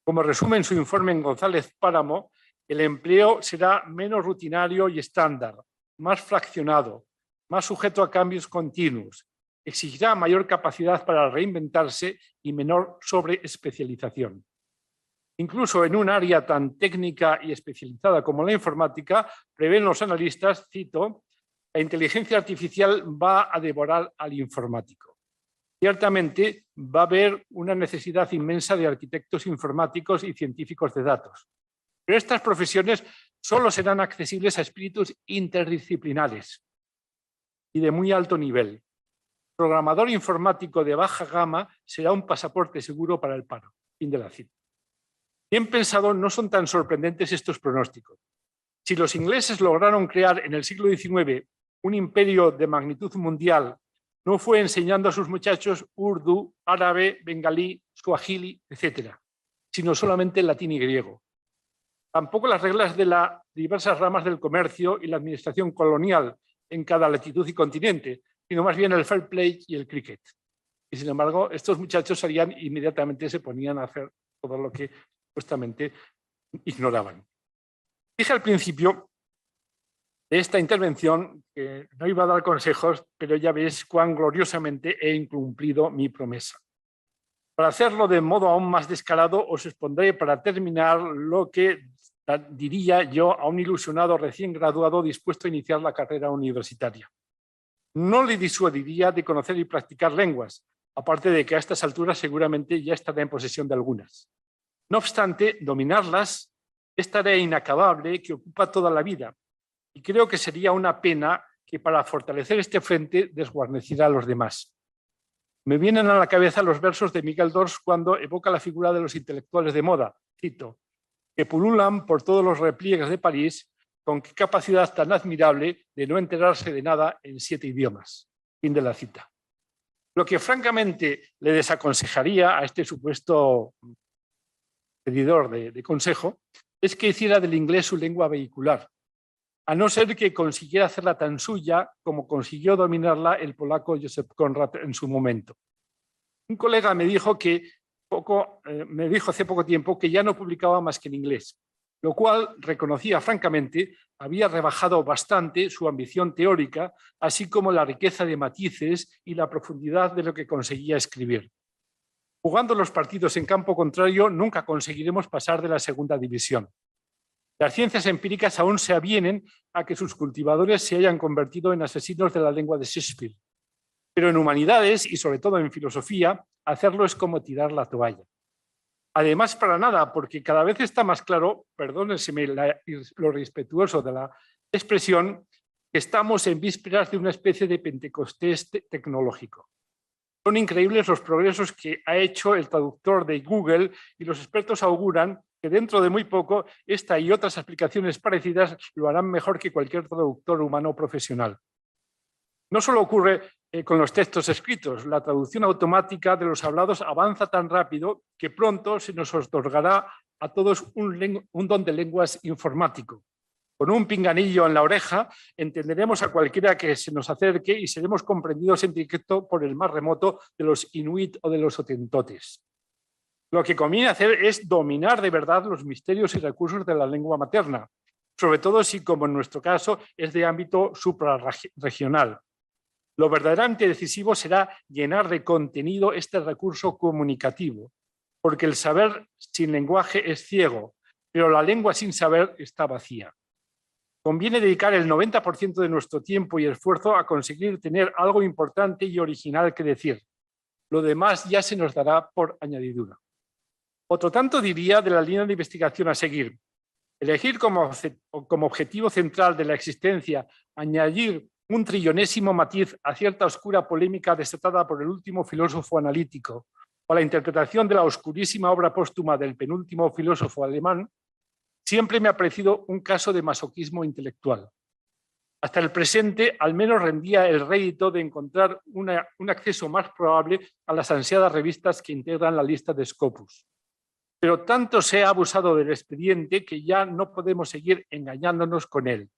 Como resume en su informe en González Páramo, el empleo será menos rutinario y estándar, más fraccionado, más sujeto a cambios continuos, exigirá mayor capacidad para reinventarse y menor sobreespecialización. Incluso en un área tan técnica y especializada como la informática, prevén los analistas, cito, la inteligencia artificial va a devorar al informático. Ciertamente va a haber una necesidad inmensa de arquitectos informáticos y científicos de datos, pero estas profesiones solo serán accesibles a espíritus interdisciplinares y de muy alto nivel. Programador informático de baja gama será un pasaporte seguro para el paro. Fin de la cita. Bien pensado, no son tan sorprendentes estos pronósticos. Si los ingleses lograron crear en el siglo XIX un imperio de magnitud mundial, no fue enseñando a sus muchachos urdu, árabe, bengalí, suajili, etc., sino solamente latín y griego. Tampoco las reglas de las diversas ramas del comercio y la administración colonial, en cada latitud y continente, sino más bien el fair play y el cricket. Y sin embargo, estos muchachos salían e inmediatamente se ponían a hacer todo lo que supuestamente ignoraban. Dije al principio de esta intervención que no iba a dar consejos, pero ya veis cuán gloriosamente he incumplido mi promesa. Para hacerlo de modo aún más descarado, os expondré para terminar lo que diría yo a un ilusionado recién graduado dispuesto a iniciar la carrera universitaria. No le disuadiría de conocer y practicar lenguas, aparte de que a estas alturas seguramente ya estará en posesión de algunas. No obstante, dominarlas es tarea inacabable que ocupa toda la vida, y creo que sería una pena que para fortalecer este frente desguarneciera a los demás. Me vienen a la cabeza los versos de Miguel Dors cuando evoca la figura de los intelectuales de moda, cito, que pululan por todos los repliegues de París con qué capacidad tan admirable de no enterarse de nada en 7 idiomas. Fin de la cita. Lo que francamente le desaconsejaría a este supuesto pedidor de consejo es que hiciera del inglés su lengua vehicular, a no ser que consiguiera hacerla tan suya como consiguió dominarla el polaco Joseph Conrad en su momento. Un colega me dijo hace poco tiempo que ya no publicaba más que en inglés, lo cual, reconocía francamente, había rebajado bastante su ambición teórica, así como la riqueza de matices y la profundidad de lo que conseguía escribir. Jugando los partidos en campo contrario, nunca conseguiremos pasar de la segunda división. Las ciencias empíricas aún se avienen a que sus cultivadores se hayan convertido en asesinos de la lengua de Shakespeare. Pero en humanidades y sobre todo en filosofía, hacerlo es como tirar la toalla. Además, para nada, porque cada vez está más claro, perdónenseme lo respetuoso de la expresión, que estamos en vísperas de una especie de Pentecostés tecnológico. Son increíbles los progresos que ha hecho el traductor de Google y los expertos auguran que dentro de muy poco esta y otras aplicaciones parecidas lo harán mejor que cualquier traductor humano profesional. No solo ocurre con los textos escritos, la traducción automática de los hablados avanza tan rápido que pronto se nos otorgará a todos un don de lenguas informático. Con un pinganillo en la oreja entenderemos a cualquiera que se nos acerque y seremos comprendidos en directo por el más remoto de los inuit o de los hotentotes. Lo que conviene hacer es dominar de verdad los misterios y recursos de la lengua materna, sobre todo si, como en nuestro caso, es de ámbito suprarregional. Lo verdaderamente decisivo será llenar de contenido este recurso comunicativo, porque el saber sin lenguaje es ciego, pero la lengua sin saber está vacía. Conviene dedicar el 90% de nuestro tiempo y esfuerzo a conseguir tener algo importante y original que decir. Lo demás ya se nos dará por añadidura. Otro tanto diría de la línea de investigación a seguir. Elegir como objetivo central de la existencia añadir un trillonésimo matiz a cierta oscura polémica desatada por el último filósofo analítico o la interpretación de la oscurísima obra póstuma del penúltimo filósofo alemán, siempre me ha parecido un caso de masoquismo intelectual. Hasta el presente, al menos rendía el rédito de encontrar un acceso más probable a las ansiadas revistas que integran la lista de Scopus. Pero tanto se ha abusado del expediente que ya no podemos seguir engañándonos con él.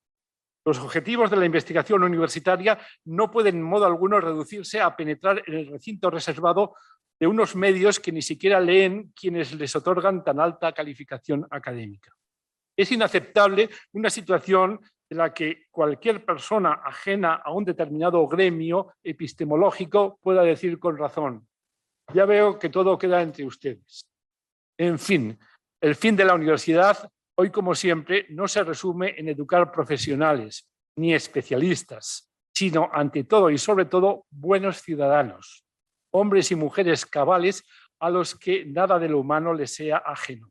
Los objetivos de la investigación universitaria no pueden en modo alguno reducirse a penetrar en el recinto reservado de unos medios que ni siquiera leen quienes les otorgan tan alta calificación académica. Es inaceptable una situación en la que cualquier persona ajena a un determinado gremio epistemológico pueda decir con razón: ya veo que todo queda entre ustedes. En fin, el fin de la universidad, hoy como siempre, no se resume en educar profesionales ni especialistas, sino ante todo y sobre todo buenos ciudadanos, hombres y mujeres cabales a los que nada de lo humano les sea ajeno.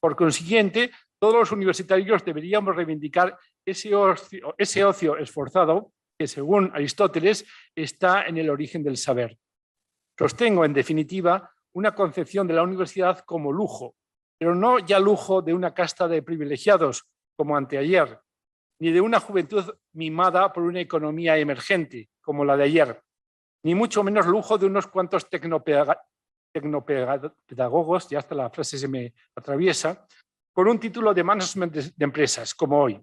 Por consiguiente, todos los universitarios deberíamos reivindicar ese ocio esforzado que, según Aristóteles, está en el origen del saber. Sostengo, en definitiva, una concepción de la universidad como lujo, pero no ya lujo de una casta de privilegiados, como anteayer, ni de una juventud mimada por una economía emergente, como la de ayer, ni mucho menos lujo de unos cuantos tecnopedagogos, ya hasta la frase se me atraviesa, con un título de management de empresas, como hoy.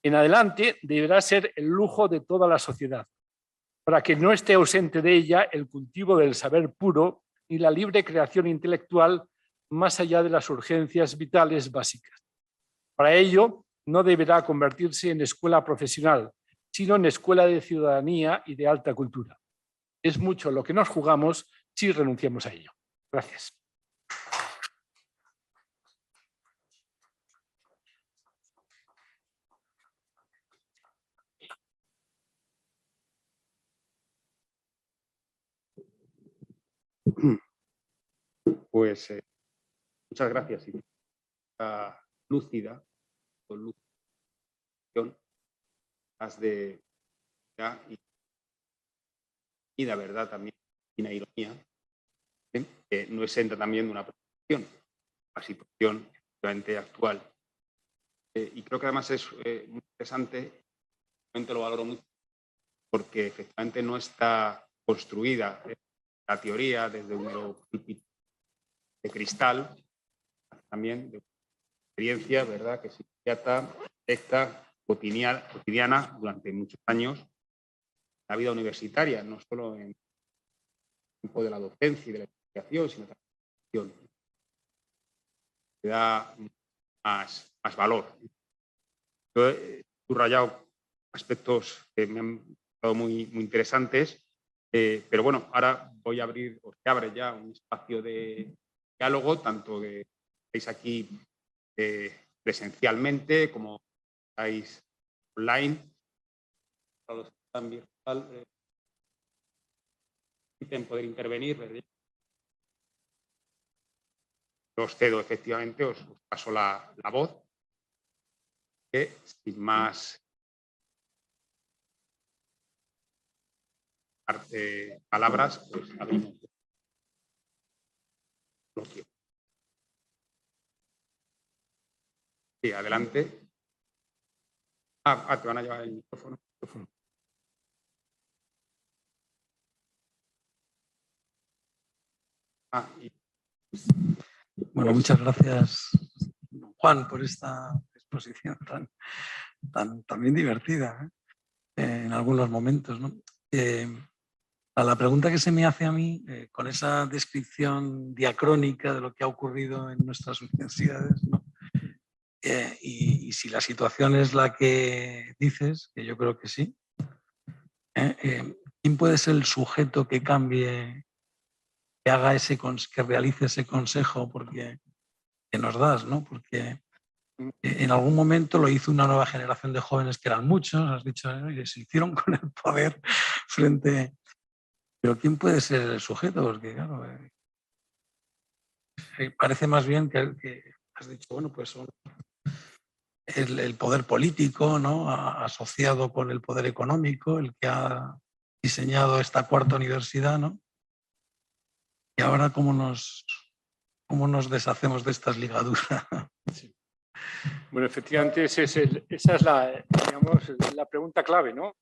En adelante deberá ser el lujo de toda la sociedad, para que no esté ausente de ella el cultivo del saber puro y la libre creación intelectual más allá de las urgencias vitales básicas. Para ello, no deberá convertirse en escuela profesional, sino en escuela de ciudadanía y de alta cultura. Es mucho lo que nos jugamos si renunciamos a ello. Gracias. Pues muchas gracias. Lúcida, con lúcida, más de ya, y la verdad también, y una ironía, que no exenta también de una preocupación, la situación efectivamente actual. Y creo que además es muy interesante, realmente lo valoro mucho, porque efectivamente no está construida la teoría desde un púlpito de cristal, también de experiencia, ¿verdad?, que se trata esta cotidiana durante muchos años la vida universitaria, no solo en el campo de la docencia y de la investigación, sino también en la educación. Le da más valor. Yo he subrayado aspectos que me han estado muy interesantes, pero bueno, ahora voy a abrir, o se abre ya un espacio de diálogo, tanto que estáis aquí presencialmente como estáis online. Para los que están virtual, poder intervenir, ¿verdad? Os cedo, efectivamente, os paso la voz, que sin más palabras, pues abrimos. Sí, adelante. Te van a llevar el micrófono. Bueno, muchas gracias, Juan, por esta exposición tan bien divertida, en algunos momentos, ¿no? A la pregunta que se me hace a mí, con esa descripción diacrónica de lo que ha ocurrido en nuestras universidades, ¿no? Y si la situación es la que dices, que yo creo que sí, ¿quién puede ser el sujeto que cambie, que haga que realice ese consejo que nos das, ¿no? Porque en algún momento lo hizo una nueva generación de jóvenes que eran muchos, has dicho, y se hicieron con el poder frente. Pero ¿quién puede ser el sujeto? Porque claro, parece más bien que has dicho, bueno, pues son el poder político, ¿no?, asociado con el poder económico, el que ha diseñado esta cuarta universidad, ¿no? Y ahora cómo nos deshacemos de estas ligaduras. Sí. Bueno, efectivamente esa es la pregunta clave, ¿no?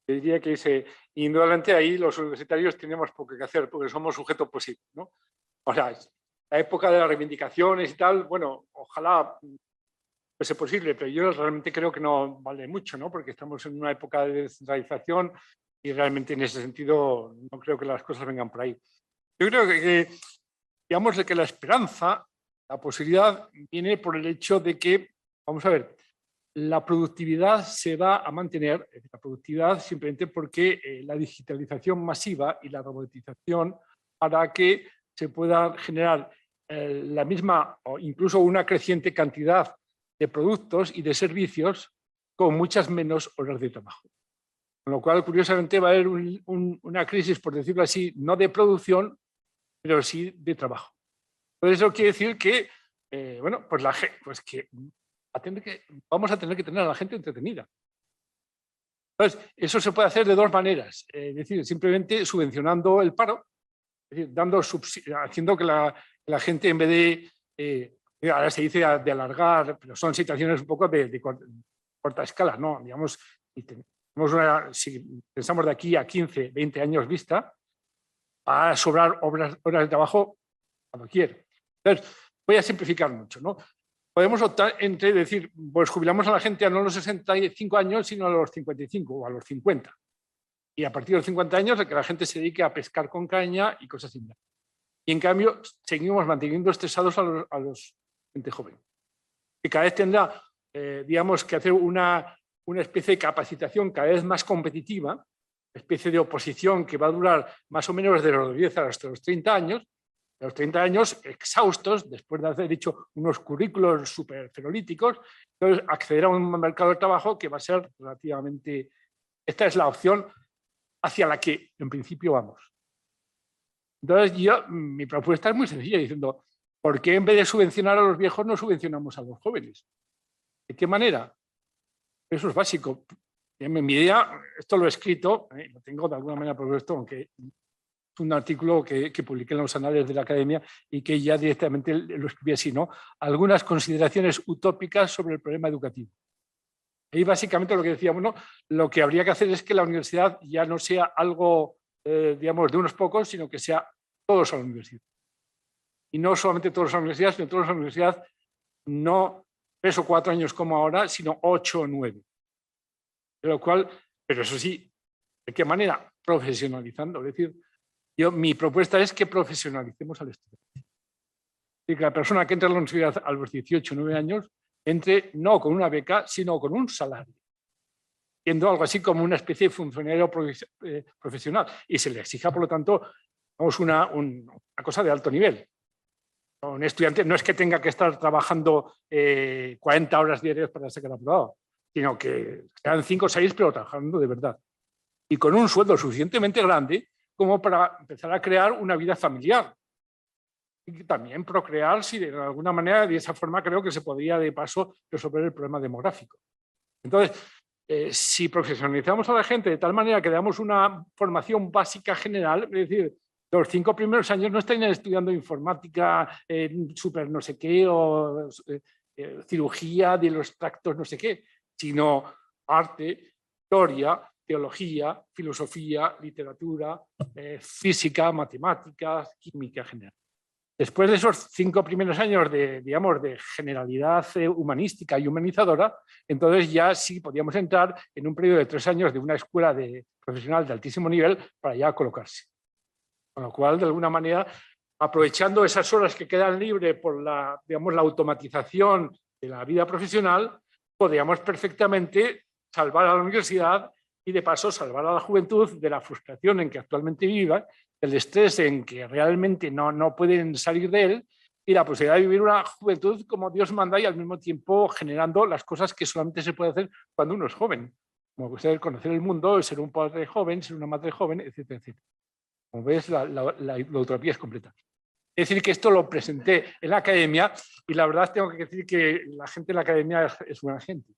Yo diría que indudablemente ahí los universitarios tenemos poco que hacer porque somos sujetos posibles, ¿no? O sea, la época de las reivindicaciones y tal, bueno, ojalá fuese posible, pero yo realmente creo que no vale mucho, ¿no? Porque estamos en una época de descentralización y realmente en ese sentido no creo que las cosas vengan por ahí. Yo creo que digamos de que la esperanza, la posibilidad viene por el hecho de que, vamos a ver, la productividad se va a mantener, la productividad simplemente porque la digitalización masiva y la robotización hará que se pueda generar la misma o incluso una creciente cantidad de productos y de servicios con muchas menos horas de trabajo. Con lo cual, curiosamente, va a haber una crisis, por decirlo así, no de producción, pero sí de trabajo. Entonces, eso quiere decir que, bueno, pues que vamos a tener que tener a la gente entretenida. Entonces, eso se puede hacer de dos maneras. Es decir, simplemente subvencionando el paro, es decir, haciendo que la gente, en vez de, ahora se dice de alargar, pero son situaciones un poco de corta escala, ¿no? Digamos, si pensamos de aquí a 15, 20 años vista, va a sobrar horas de trabajo a cualquier. Entonces, voy a simplificar mucho, ¿no? podemos optar entre decir, pues jubilamos a la gente a no a los 65 años, sino a los 55 o a los 50. Y a partir de los 50 años, que la gente se dedique a pescar con caña y cosas similares. Y en cambio, seguimos manteniendo estresados a los gente joven. Que cada vez tendrá, digamos, que hacer una especie de capacitación cada vez más competitiva, una especie de oposición que va a durar más o menos desde los 10 hasta los 30 años, a los 30 años exhaustos, después de haber hecho unos currículos súper ferolíticos, entonces acceder a un mercado de trabajo que va a ser relativamente... Esta es la opción hacia la que en principio vamos. Entonces mi propuesta es muy sencilla, diciendo, ¿por qué en vez de subvencionar a los viejos no subvencionamos a los jóvenes? ¿De qué manera? Eso es básico. Mi idea, esto lo he escrito, lo tengo de alguna manera propuesto, aunque es un artículo que publiqué en los anales de la academia y que ya directamente lo escribí así, ¿no? Algunas consideraciones utópicas sobre el problema educativo. Y básicamente lo que decía, bueno, lo que habría que hacer es que la universidad ya no sea algo, digamos, de unos pocos, sino que sea todos a la universidad. Y no solamente todos a la universidad, sino todos a la universidad, no 3 o 4 años como ahora, sino 8 o 9. De lo cual, pero eso sí, ¿de qué manera? Profesionalizando. Es decir, mi propuesta es que profesionalicemos al estudiante. Y que la persona que entra a la universidad a los 18 o 9 años entre no con una beca, sino con un salario, siendo algo así como una especie de funcionario profesional. Y se le exija, por lo tanto, vamos, una cosa de alto nivel. Un estudiante no es que tenga que estar trabajando 40 horas diarias para sacar aprobado, sino que sean 5 o 6, pero trabajando de verdad. Y con un sueldo suficientemente grande como para empezar a crear una vida familiar. Y también procrear, si de alguna manera, de esa forma creo que se podría de paso resolver el problema demográfico. Entonces, si profesionalizamos a la gente de tal manera que le damos una formación básica general, es decir, los 5 primeros años no están estudiando informática, súper no sé qué, o cirugía de los tractos no sé qué, sino arte, historia, teología, filosofía, literatura, física, matemáticas, química general. Después de esos 5 primeros años de, digamos, de generalidad humanística y humanizadora, entonces ya sí podíamos entrar en un periodo de 3 años de una escuela profesional de altísimo nivel para ya colocarse. Con lo cual, de alguna manera, aprovechando esas horas que quedan libres por la, digamos, la automatización de la vida profesional, podríamos perfectamente salvar a la universidad y de paso salvar a la juventud de la frustración en que actualmente viva, el estrés en que realmente no pueden salir de él y la posibilidad de vivir una juventud como Dios manda y al mismo tiempo generando las cosas que solamente se puede hacer cuando uno es joven, como ser conocer el mundo, ser un padre joven, ser una madre joven, etcétera, etcétera. Como ves, la utopía es completa. Es decir, que esto lo presenté en la academia y la verdad tengo que decir que la gente en la academia es buena gente,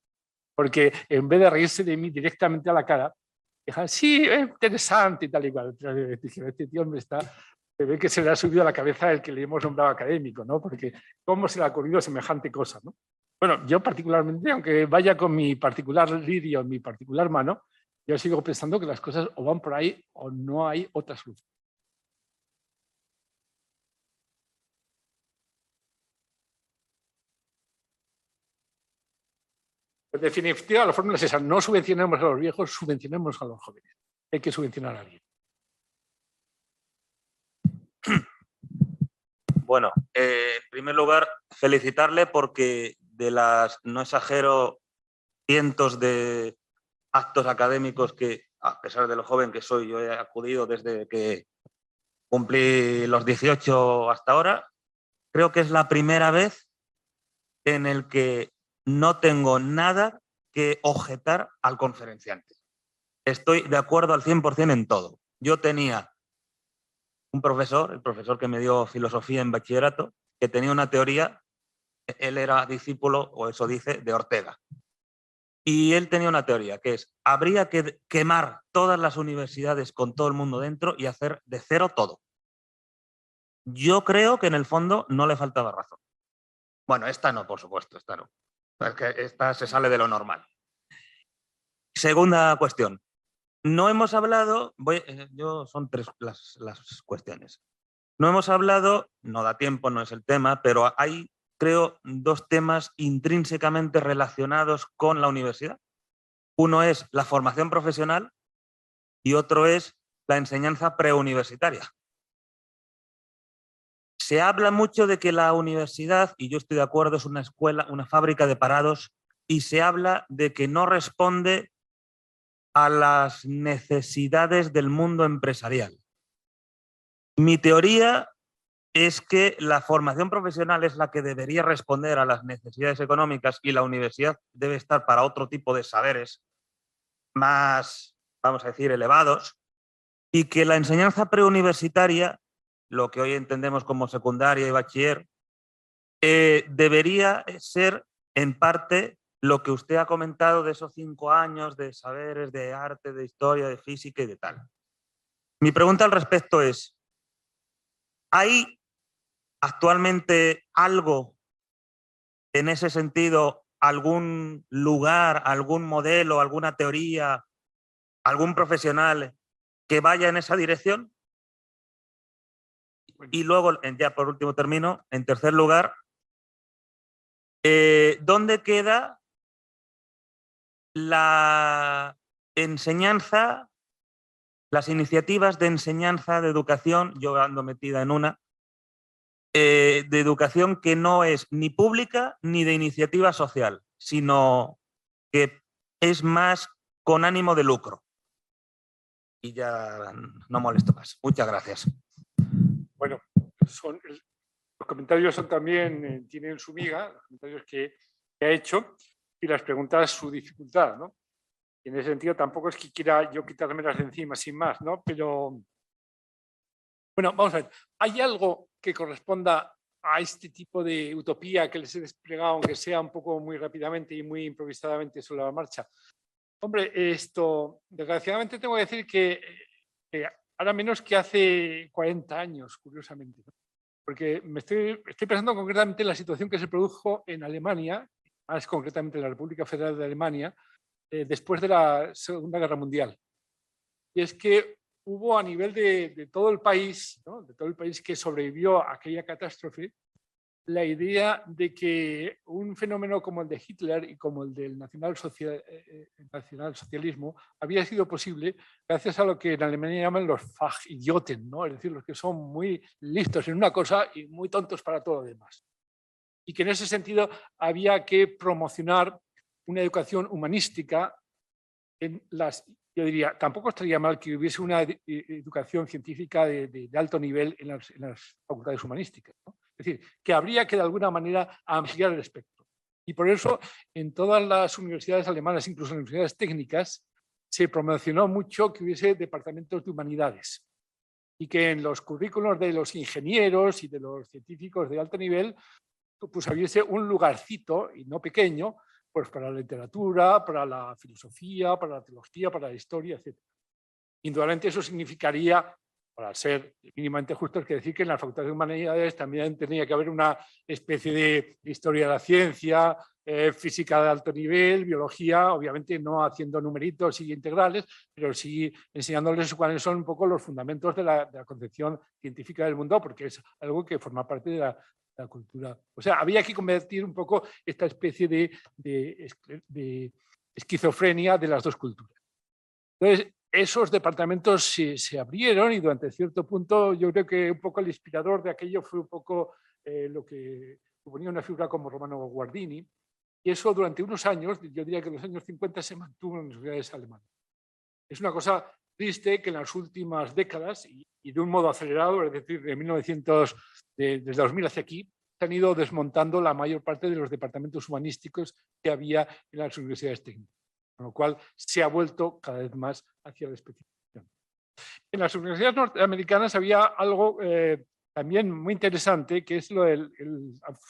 porque en vez de reírse de mí directamente a la cara, dijeron, sí, es interesante y tal y cual. Dije, este tío me está, se ve que se le ha subido a la cabeza el que le hemos nombrado académico, ¿no? Porque cómo se le ha ocurrido semejante cosa, ¿no? Bueno, yo particularmente, aunque vaya con mi particular lirio, mi particular mano, yo sigo pensando que las cosas o van por ahí o no hay otra solución. En definitiva, la fórmula es esa, no subvencionemos a los viejos, subvencionemos a los jóvenes. Hay que subvencionar a alguien. Bueno, en primer lugar, felicitarle porque de las, no exagero, cientos de actos académicos que, a pesar de lo joven que soy, yo he acudido desde que cumplí los 18 hasta ahora, creo que es la primera vez en el que no tengo nada que objetar al conferenciante. Estoy de acuerdo al 100% en todo. Yo tenía un profesor, el profesor que me dio filosofía en bachillerato, que tenía una teoría, él era discípulo, o eso dice, de Ortega. Y él tenía una teoría, que es, habría que quemar todas las universidades con todo el mundo dentro y hacer de cero todo. Yo creo que en el fondo no le faltaba razón. Bueno, esta no, por supuesto, esta no. Es que esta se sale de lo normal. Segunda cuestión. No hemos hablado, son 3 las cuestiones. No hemos hablado, no da tiempo, no es el tema, pero hay creo, dos temas intrínsecamente relacionados con la universidad. Uno es la formación profesional y otro es la enseñanza preuniversitaria. Se habla mucho de que la universidad, y yo estoy de acuerdo, es una escuela, una fábrica de parados, y se habla de que no responde a las necesidades del mundo empresarial. Mi teoría es que la formación profesional es la que debería responder a las necesidades económicas y la universidad debe estar para otro tipo de saberes más, vamos a decir, elevados, y que la enseñanza preuniversitaria, lo que hoy entendemos como secundaria y bachiller, debería ser en parte lo que usted ha comentado de esos 5 años de saberes, de arte, de historia, de física y de tal. Mi pregunta al respecto es, ¿hay actualmente algo en ese sentido, algún lugar, algún modelo, alguna teoría, algún profesional que vaya en esa dirección? Y luego, ya por último termino, en tercer lugar, ¿dónde queda la enseñanza, las iniciativas de enseñanza, de educación, yo ando metida en una, de educación que no es ni pública ni de iniciativa social, sino que es más con ánimo de lucro? Y ya no molesto más. Muchas gracias. Bueno, los comentarios son también, tienen su miga, los comentarios que ha hecho, y las preguntas su dificultad, ¿no? Y en ese sentido tampoco es que quiera yo quitármelas de encima sin más, ¿no? Pero, bueno, vamos a ver, ¿hay algo que corresponda a este tipo de utopía que les he desplegado, aunque sea un poco muy rápidamente y muy improvisadamente sobre la marcha? Hombre, esto, desgraciadamente tengo que decir que ahora menos que hace 40 años, curiosamente, ¿no? Porque estoy pensando concretamente en la situación que se produjo en Alemania, más concretamente en la República Federal de Alemania, después de la Segunda Guerra Mundial. Y es que hubo a nivel de todo el país, ¿no? De todo el país que sobrevivió a aquella catástrofe, la idea de que un fenómeno como el de Hitler y como el del nacionalsocialismo había sido posible gracias a lo que en Alemania llaman los Fachidioten, ¿no? Es decir, los que son muy listos en una cosa y muy tontos para todo lo demás. Y que en ese sentido había que promocionar una educación humanística en las... Yo diría, tampoco estaría mal que hubiese una educación científica de alto nivel en las facultades humanísticas, ¿no? Es decir, que habría que de alguna manera ampliar el espectro. Y por eso en todas las universidades alemanas, incluso en las universidades técnicas, se promocionó mucho que hubiese departamentos de humanidades y que en los currículos de los ingenieros y de los científicos de alto nivel pues hubiese un lugarcito, y no pequeño, pues para la literatura, para la filosofía, para la teología, para la historia, etc. Indudablemente eso significaría, para ser mínimamente justos, que decir que en las facultades de humanidades también tenía que haber una especie de historia de la ciencia, física de alto nivel, biología, obviamente no haciendo numeritos y integrales, pero sí enseñándoles cuáles son un poco los fundamentos de la concepción científica del mundo, porque es algo que forma parte de la cultura. O sea, había que convertir un poco esta especie de esquizofrenia de las dos culturas. Entonces, esos departamentos se abrieron y durante cierto punto yo creo que un poco el inspirador de aquello fue un poco lo que suponía una figura como Romano Guardini, y eso durante unos años, yo diría que en los años 50, se mantuvo en las universidades alemanas. Es una cosa triste que en las últimas décadas, y de un modo acelerado, es decir, desde 2000 hacia aquí, se han ido desmontando la mayor parte de los departamentos humanísticos que había en las universidades técnicas, con lo cual se ha vuelto cada vez más hacia la especialización. En las universidades norteamericanas había algo también muy interesante, que es el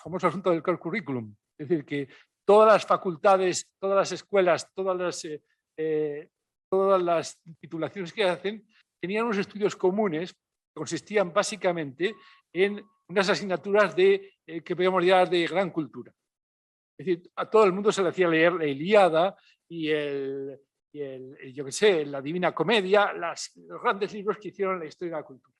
famoso asunto del core curriculum. Es decir, que todas las facultades, todas las escuelas, todas las titulaciones que hacen tenían unos estudios comunes que consistían básicamente en unas asignaturas que podríamos llamar de gran cultura. Es decir, a todo el mundo se le hacía leer la Ilíada y yo qué sé, la Divina Comedia, los grandes libros que hicieron la historia de la cultura.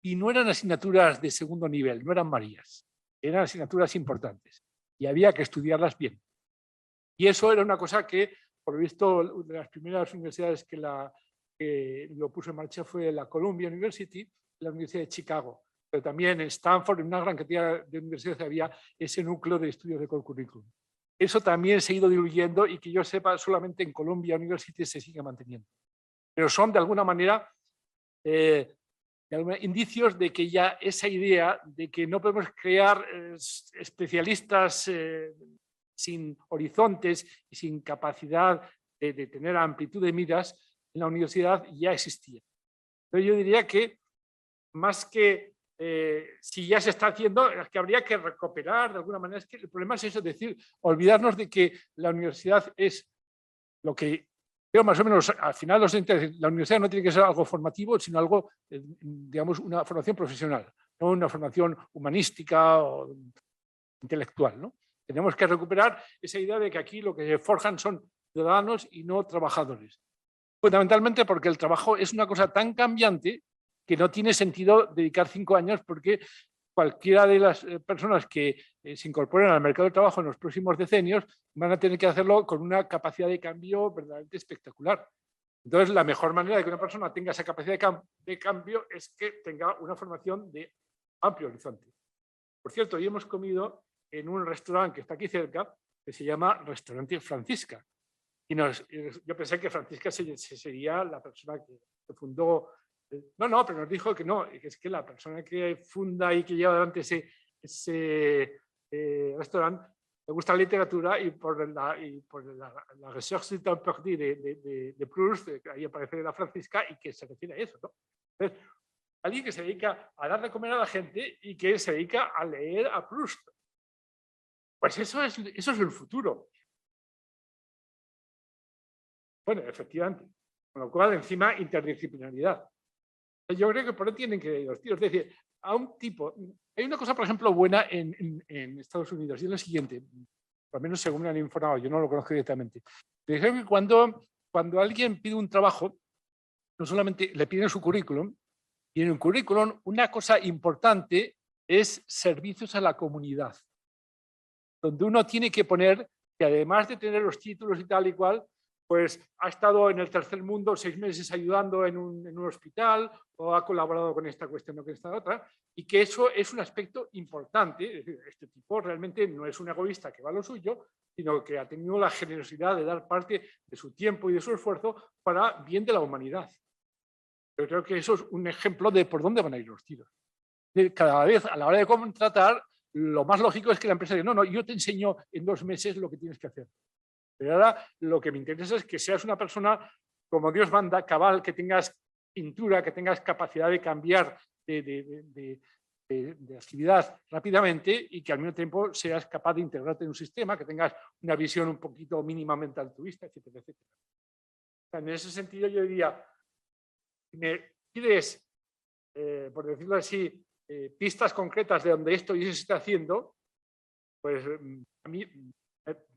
Y no eran asignaturas de segundo nivel, no eran Marías. eran asignaturas importantes y había que estudiarlas bien. Y eso era una cosa que, por lo visto, de las primeras universidades que lo puso en marcha fue la Columbia University y la Universidad de Chicago. Pero también en Stanford, en una gran cantidad de universidades, había ese núcleo de estudios de core curriculum. Eso también se ha ido diluyendo y que yo sepa, solamente en Columbia University se sigue manteniendo. Pero son, de alguna manera, indicios de que ya esa idea de que no podemos crear especialistas sin horizontes y sin capacidad de tener amplitud de miras en la universidad ya existía. Pero yo diría que más que si ya se está haciendo, es que habría que recuperar de alguna manera. Es que el problema es eso, es decir, olvidarnos de que la universidad es lo que creo más o menos al final la universidad no tiene que ser algo formativo, sino algo, digamos, una formación profesional, no una formación humanística o intelectual, ¿no? Tenemos que recuperar esa idea de que aquí lo que se forjan son ciudadanos y no trabajadores. Fundamentalmente porque el trabajo es una cosa tan cambiante que no tiene sentido dedicar 5 años, porque cualquiera de las personas que se incorporen al mercado de trabajo en los próximos decenios van a tener que hacerlo con una capacidad de cambio verdaderamente espectacular. Entonces, la mejor manera de que una persona tenga esa capacidad de cambio es que tenga una formación de amplio horizonte. Por cierto, hoy hemos comido en un restaurante que está aquí cerca, que se llama Restaurante Francisca. Y yo pensé que Francisca sería la persona que fundó. No, pero nos dijo que no, que es que la persona que funda y que lleva adelante ese restaurante le gusta la literatura y por la recherche du temps perdu de Proust, ahí aparece la Francisca y que se refiere a eso, ¿no? Entonces, alguien que se dedica a dar de comer a la gente y que se dedica a leer a Proust. Pues eso es el futuro. Bueno, efectivamente. Con lo cual, encima, interdisciplinaridad. Yo creo que por ahí tienen que ir los tiros. Es decir, a un tipo... Hay una cosa, por ejemplo, buena en Estados Unidos, y es lo siguiente, por lo menos según me han informado, yo no lo conozco directamente. Pero creo que cuando alguien pide un trabajo, no solamente le piden su currículum, y en el currículum una cosa importante es servicios a la comunidad, donde uno tiene que poner que además de tener los títulos y tal y cual, pues ha estado en el tercer mundo 6 meses ayudando en un hospital o ha colaborado con esta cuestión o con esta otra, y que eso es un aspecto importante. Es decir, este tipo realmente no es un egoísta que va a lo suyo, sino que ha tenido la generosidad de dar parte de su tiempo y de su esfuerzo para bien de la humanidad. Yo creo que eso es un ejemplo de por dónde van a ir los tiros. Cada vez a la hora de contratar, lo más lógico es que la empresa diga, no, yo te enseño en 2 meses lo que tienes que hacer. Pero ahora lo que me interesa es que seas una persona como Dios manda, cabal, que tengas cintura, que tengas capacidad de cambiar de actividad rápidamente y que al mismo tiempo seas capaz de integrarte en un sistema, que tengas una visión un poquito mínimamente altruista, etcétera, etcétera. O sea, en ese sentido yo diría, si me pides, por decirlo así, pistas concretas de donde esto ya se está haciendo, pues a mí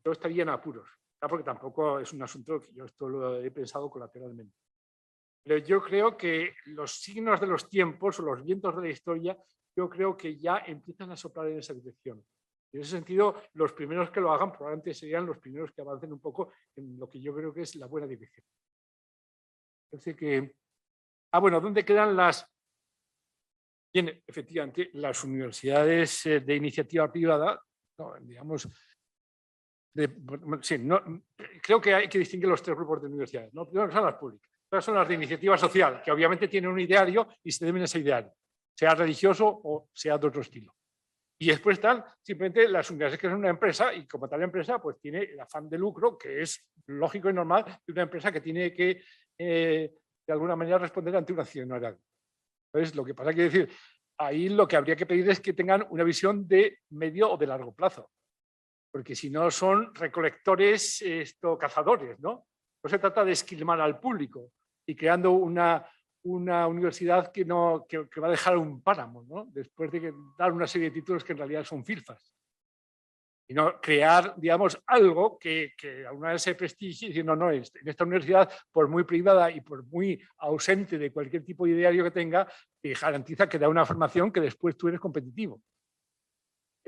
yo estaría en apuros. Porque tampoco es un asunto que yo esto lo he pensado colateralmente. Pero yo creo que los signos de los tiempos o los vientos de la historia, yo creo que ya empiezan a soplar en esa dirección. En ese sentido, los primeros que lo hagan probablemente serían los primeros que avancen un poco en lo que yo creo que es la buena dirección. Parece que... bueno, ¿dónde quedan las...? Bien, efectivamente, las universidades de iniciativa privada, no, digamos... sí, no, creo que hay que distinguir los 3 grupos de universidades, ¿no? Primero son las públicas, otras son las de iniciativa social, que obviamente tienen un ideario y se deben a ese ideario, sea religioso o sea de otro estilo. Y después están simplemente las universidades que son una empresa y como tal empresa pues tiene el afán de lucro, que es lógico y normal de una empresa que tiene que de alguna manera responder ante un accionariado. Entonces, lo que pasa es que decir, ahí lo que habría que pedir es que tengan una visión de medio o de largo plazo. Porque si no son recolectores, cazadores, ¿no? No se trata de esquilmar al público y creando una universidad que va a dejar un páramo, ¿no? Después de dar una serie de títulos que en realidad son filfas. Y no crear, digamos, algo que alguna vez se prestigie diciendo, no, en esta universidad, por muy privada y por muy ausente de cualquier tipo de ideario que tenga, te garantiza que da una formación que después tú eres competitivo.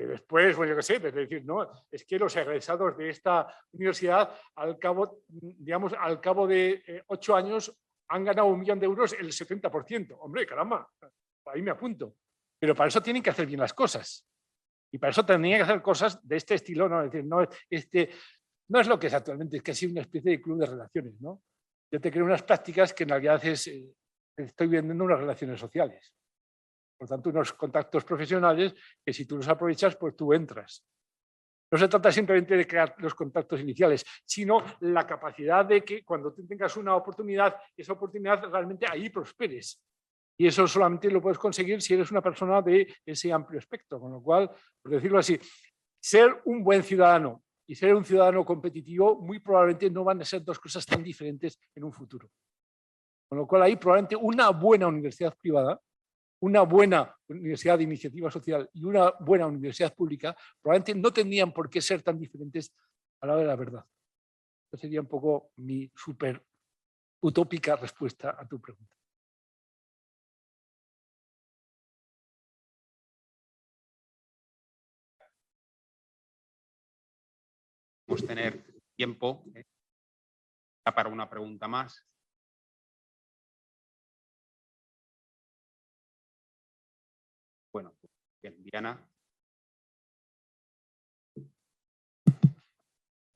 Después, bueno, yo qué sé, es decir, no, es que los egresados de esta universidad, al cabo, digamos, al cabo de 8 años, han ganado 1 millón de euros el 70%. Hombre, caramba, ahí me apunto. Pero para eso tienen que hacer bien las cosas. Y para eso tendrían que hacer cosas de este estilo, ¿no? Es decir, no, no es lo que es actualmente, es casi una especie de club de relaciones, ¿no? Yo te creo unas prácticas que en realidad estoy vendiendo unas relaciones sociales. Por tanto, unos contactos profesionales que si tú los aprovechas, pues tú entras. No se trata simplemente de crear los contactos iniciales, sino la capacidad de que cuando tú tengas una oportunidad, esa oportunidad realmente ahí prosperes. Y eso solamente lo puedes conseguir si eres una persona de ese amplio espectro. Con lo cual, por decirlo así, ser un buen ciudadano y ser un ciudadano competitivo muy probablemente no van a ser dos cosas tan diferentes en un futuro. Con lo cual, ahí probablemente una buena universidad privada, una buena universidad de iniciativa social y una buena universidad pública probablemente no tendrían por qué ser tan diferentes a la hora de la verdad. Esa sería un poco mi súper utópica respuesta a tu pregunta. Podemos tener tiempo para una pregunta más. Bueno, bien, Diana.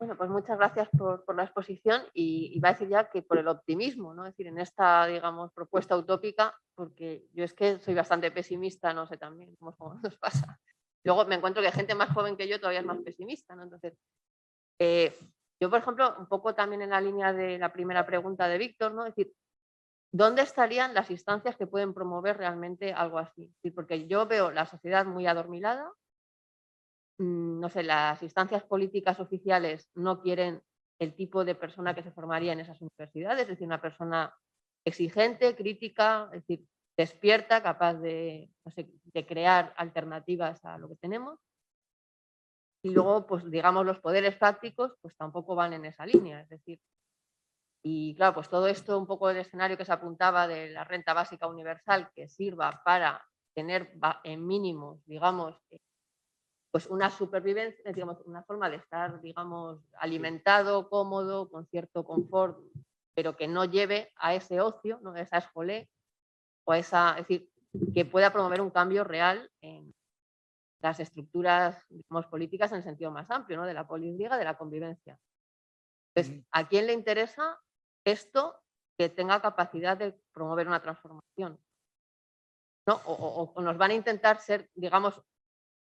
Bueno, pues muchas gracias por la exposición y va a decir ya que por el optimismo, ¿no? Es decir, en esta, digamos, propuesta utópica, porque yo es que soy bastante pesimista, no sé también cómo nos pasa. Luego me encuentro que gente más joven que yo todavía es más pesimista, ¿no? Entonces, yo, por ejemplo, un poco también en la línea de la primera pregunta de Víctor, ¿no? Es decir, ¿dónde estarían las instancias que pueden promover realmente algo así? Es decir, porque yo veo la sociedad muy adormilada. No sé, las instancias políticas oficiales no quieren el tipo de persona que se formaría en esas universidades, es decir, una persona exigente, crítica, es decir, despierta, capaz de, no sé, de crear alternativas a lo que tenemos. Y luego, pues digamos, los poderes fácticos pues tampoco van en esa línea, es decir, y claro, pues todo esto, un poco el escenario que se apuntaba de la renta básica universal que sirva para tener en mínimos, digamos, pues una supervivencia, digamos, una forma de estar, digamos, alimentado, cómodo, con cierto confort, pero que no lleve a ese ocio, ¿no? A esa escolé, o a esa, es decir, que pueda promover un cambio real en las estructuras, digamos, políticas en el sentido más amplio, ¿no? De la política, de la convivencia. Entonces, ¿a quién le interesa esto que tenga capacidad de promover una transformación? ¿No? O nos van a intentar ser, digamos,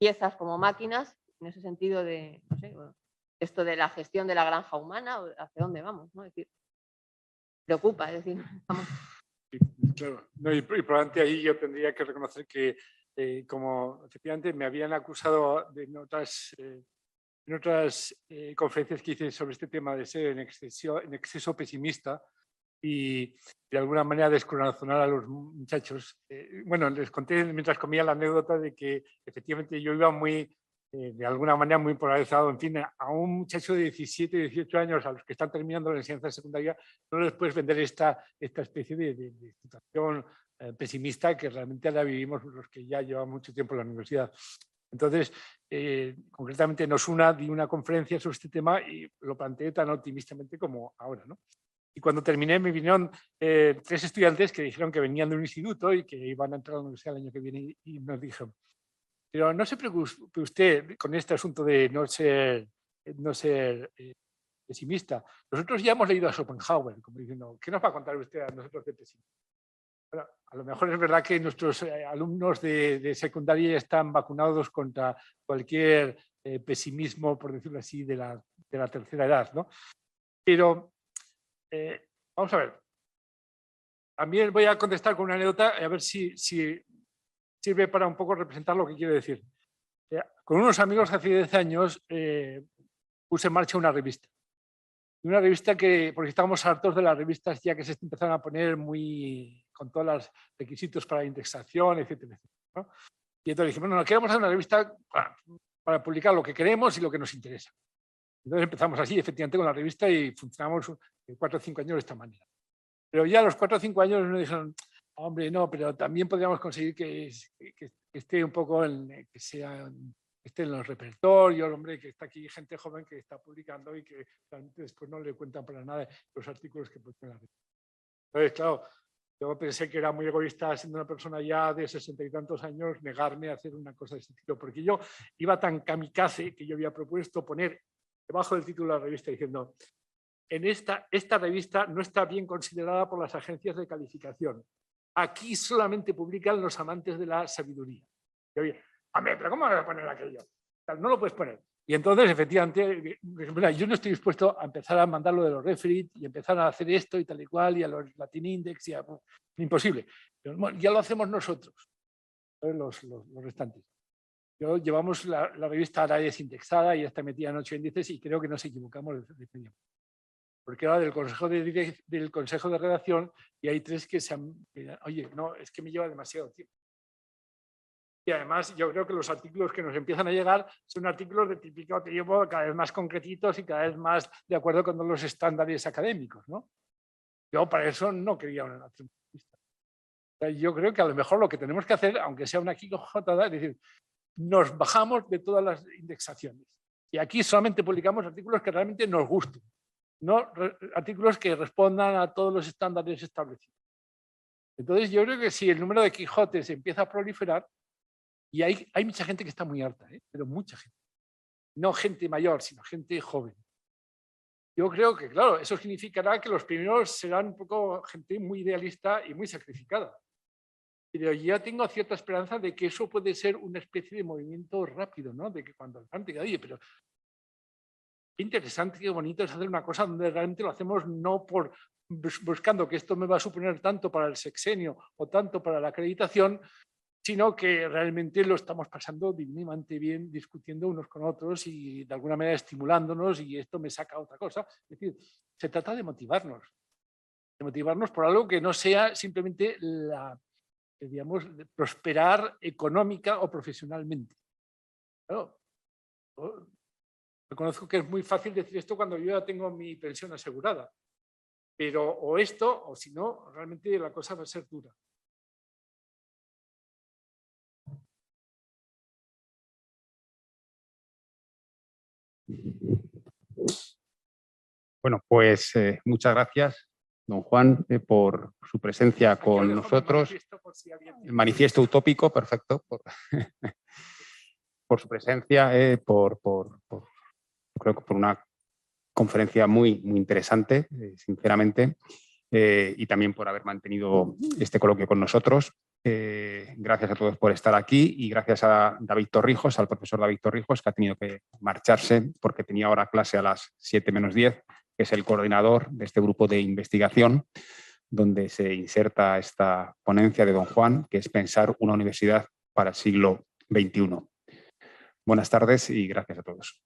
piezas como máquinas, en ese sentido de, no sé, esto de la gestión de la granja humana, o hacia dónde vamos, ¿no? Es decir, preocupa, es decir, estamos... Claro, no, y probablemente ahí yo tendría que reconocer que, como efectivamente me habían acusado en otras conferencias que hice sobre este tema de ser en exceso pesimista y de alguna manera descorazonar a los muchachos. Bueno, les conté mientras comía la anécdota de que efectivamente yo iba muy, de alguna manera muy polarizado. En fin, a un muchacho de 17, 18 años, a los que están terminando la enseñanza secundaria, no les puedes vender esta especie de situación pesimista que realmente ahora vivimos los que ya llevan mucho tiempo en la universidad. Entonces, concretamente en Osuna di una conferencia sobre este tema y lo planteé tan optimistamente como ahora, ¿no? Y cuando terminé me vinieron 3 estudiantes que dijeron que venían de un instituto y que iban a entrar a la universidad el año que viene y nos dijeron, pero no se preocupe usted con este asunto de no ser pesimista. Nosotros ya hemos leído a Schopenhauer, como diciendo, ¿qué nos va a contar usted a nosotros de pesimismo? Bueno, a lo mejor es verdad que nuestros alumnos de secundaria ya están vacunados contra cualquier pesimismo, por decirlo así, de la tercera edad, ¿no? Pero vamos a ver. También voy a contestar con una anécdota a ver si sirve para un poco representar lo que quiero decir. Con unos amigos hace 10 años puse en marcha una revista. Una revista porque estábamos hartos de las revistas ya que se empezaron a poner muy con todos los requisitos para la indexación, etcétera, etcétera, ¿no? Y entonces dijimos, bueno, queremos hacer una revista para publicar lo que queremos y lo que nos interesa. Entonces empezamos así, efectivamente, con la revista y funcionamos 4 o 5 años de esta manera. Pero ya a los 4 o 5 años nos dijeron, hombre, no, pero también podríamos conseguir que esté un poco, que sea esté en los repertorios, el hombre que está aquí, gente joven que está publicando y que realmente después no le cuentan para nada los artículos que publican en la revista. Entonces, claro, yo pensé que era muy egoísta, siendo una persona ya de 60 y tantos años, negarme a hacer una cosa de este tipo, porque yo iba tan kamikaze que yo había propuesto poner debajo del título de la revista diciendo: en esta revista no está bien considerada por las agencias de calificación. Aquí solamente publican los amantes de la sabiduría. Y oye, hombre, pero ¿cómo vas a poner aquello? No lo puedes poner. Y entonces, efectivamente, yo no estoy dispuesto a empezar a mandar lo de los referees y empezar a hacer esto y tal y cual, y a los Latin Index, y imposible. Pero, bueno, ya lo hacemos nosotros, los restantes. Llevamos la revista ahora desindexada y ya está metida en 8 índices y creo que nos equivocamos de medio. Porque era del consejo de redacción y hay 3 que se han... Oye, no, es que me lleva demasiado tiempo. Y además yo creo que los artículos que nos empiezan a llegar son artículos de típico tipo, cada vez más concretitos y cada vez más de acuerdo con los estándares académicos, ¿no? Yo para eso no quería una entrevista. Yo creo que a lo mejor lo que tenemos que hacer, aunque sea una quijotada, es decir, nos bajamos de todas las indexaciones. Y aquí solamente publicamos artículos que realmente nos gusten, no artículos que respondan a todos los estándares establecidos. Entonces yo creo que si el número de Quijotes empieza a proliferar, y hay mucha gente que está muy harta, pero mucha gente. No gente mayor, sino gente joven. Yo creo que, claro, eso significará que los primeros serán un poco gente muy idealista y muy sacrificada. Pero yo tengo cierta esperanza de que eso puede ser una especie de movimiento rápido, ¿no? De que cuando la gente diga, oye, pero qué interesante, qué bonito es hacer una cosa donde realmente lo hacemos no por buscando que esto me va a suponer tanto para el sexenio o tanto para la acreditación, sino que realmente lo estamos pasando divinamente bien discutiendo unos con otros y de alguna manera estimulándonos y esto me saca otra cosa. Es decir, se trata de motivarnos por algo que no sea simplemente digamos, prosperar económica o profesionalmente. Claro, yo reconozco que es muy fácil decir esto cuando yo ya tengo mi pensión asegurada, pero o esto o si no, realmente la cosa va a ser dura. Bueno, pues muchas gracias, don Juan, por su presencia con nosotros. El manifiesto utópico, perfecto. Por su presencia, creo que por una conferencia muy interesante, sinceramente, y también por haber mantenido este coloquio con nosotros. Gracias a todos por estar aquí y gracias a David Torrijos, al profesor David Torrijos, que ha tenido que marcharse porque tenía ahora clase a las 7:10, que es el coordinador de este grupo de investigación, donde se inserta esta ponencia de don Juan, que es pensar una universidad para el siglo XXI. Buenas tardes y gracias a todos.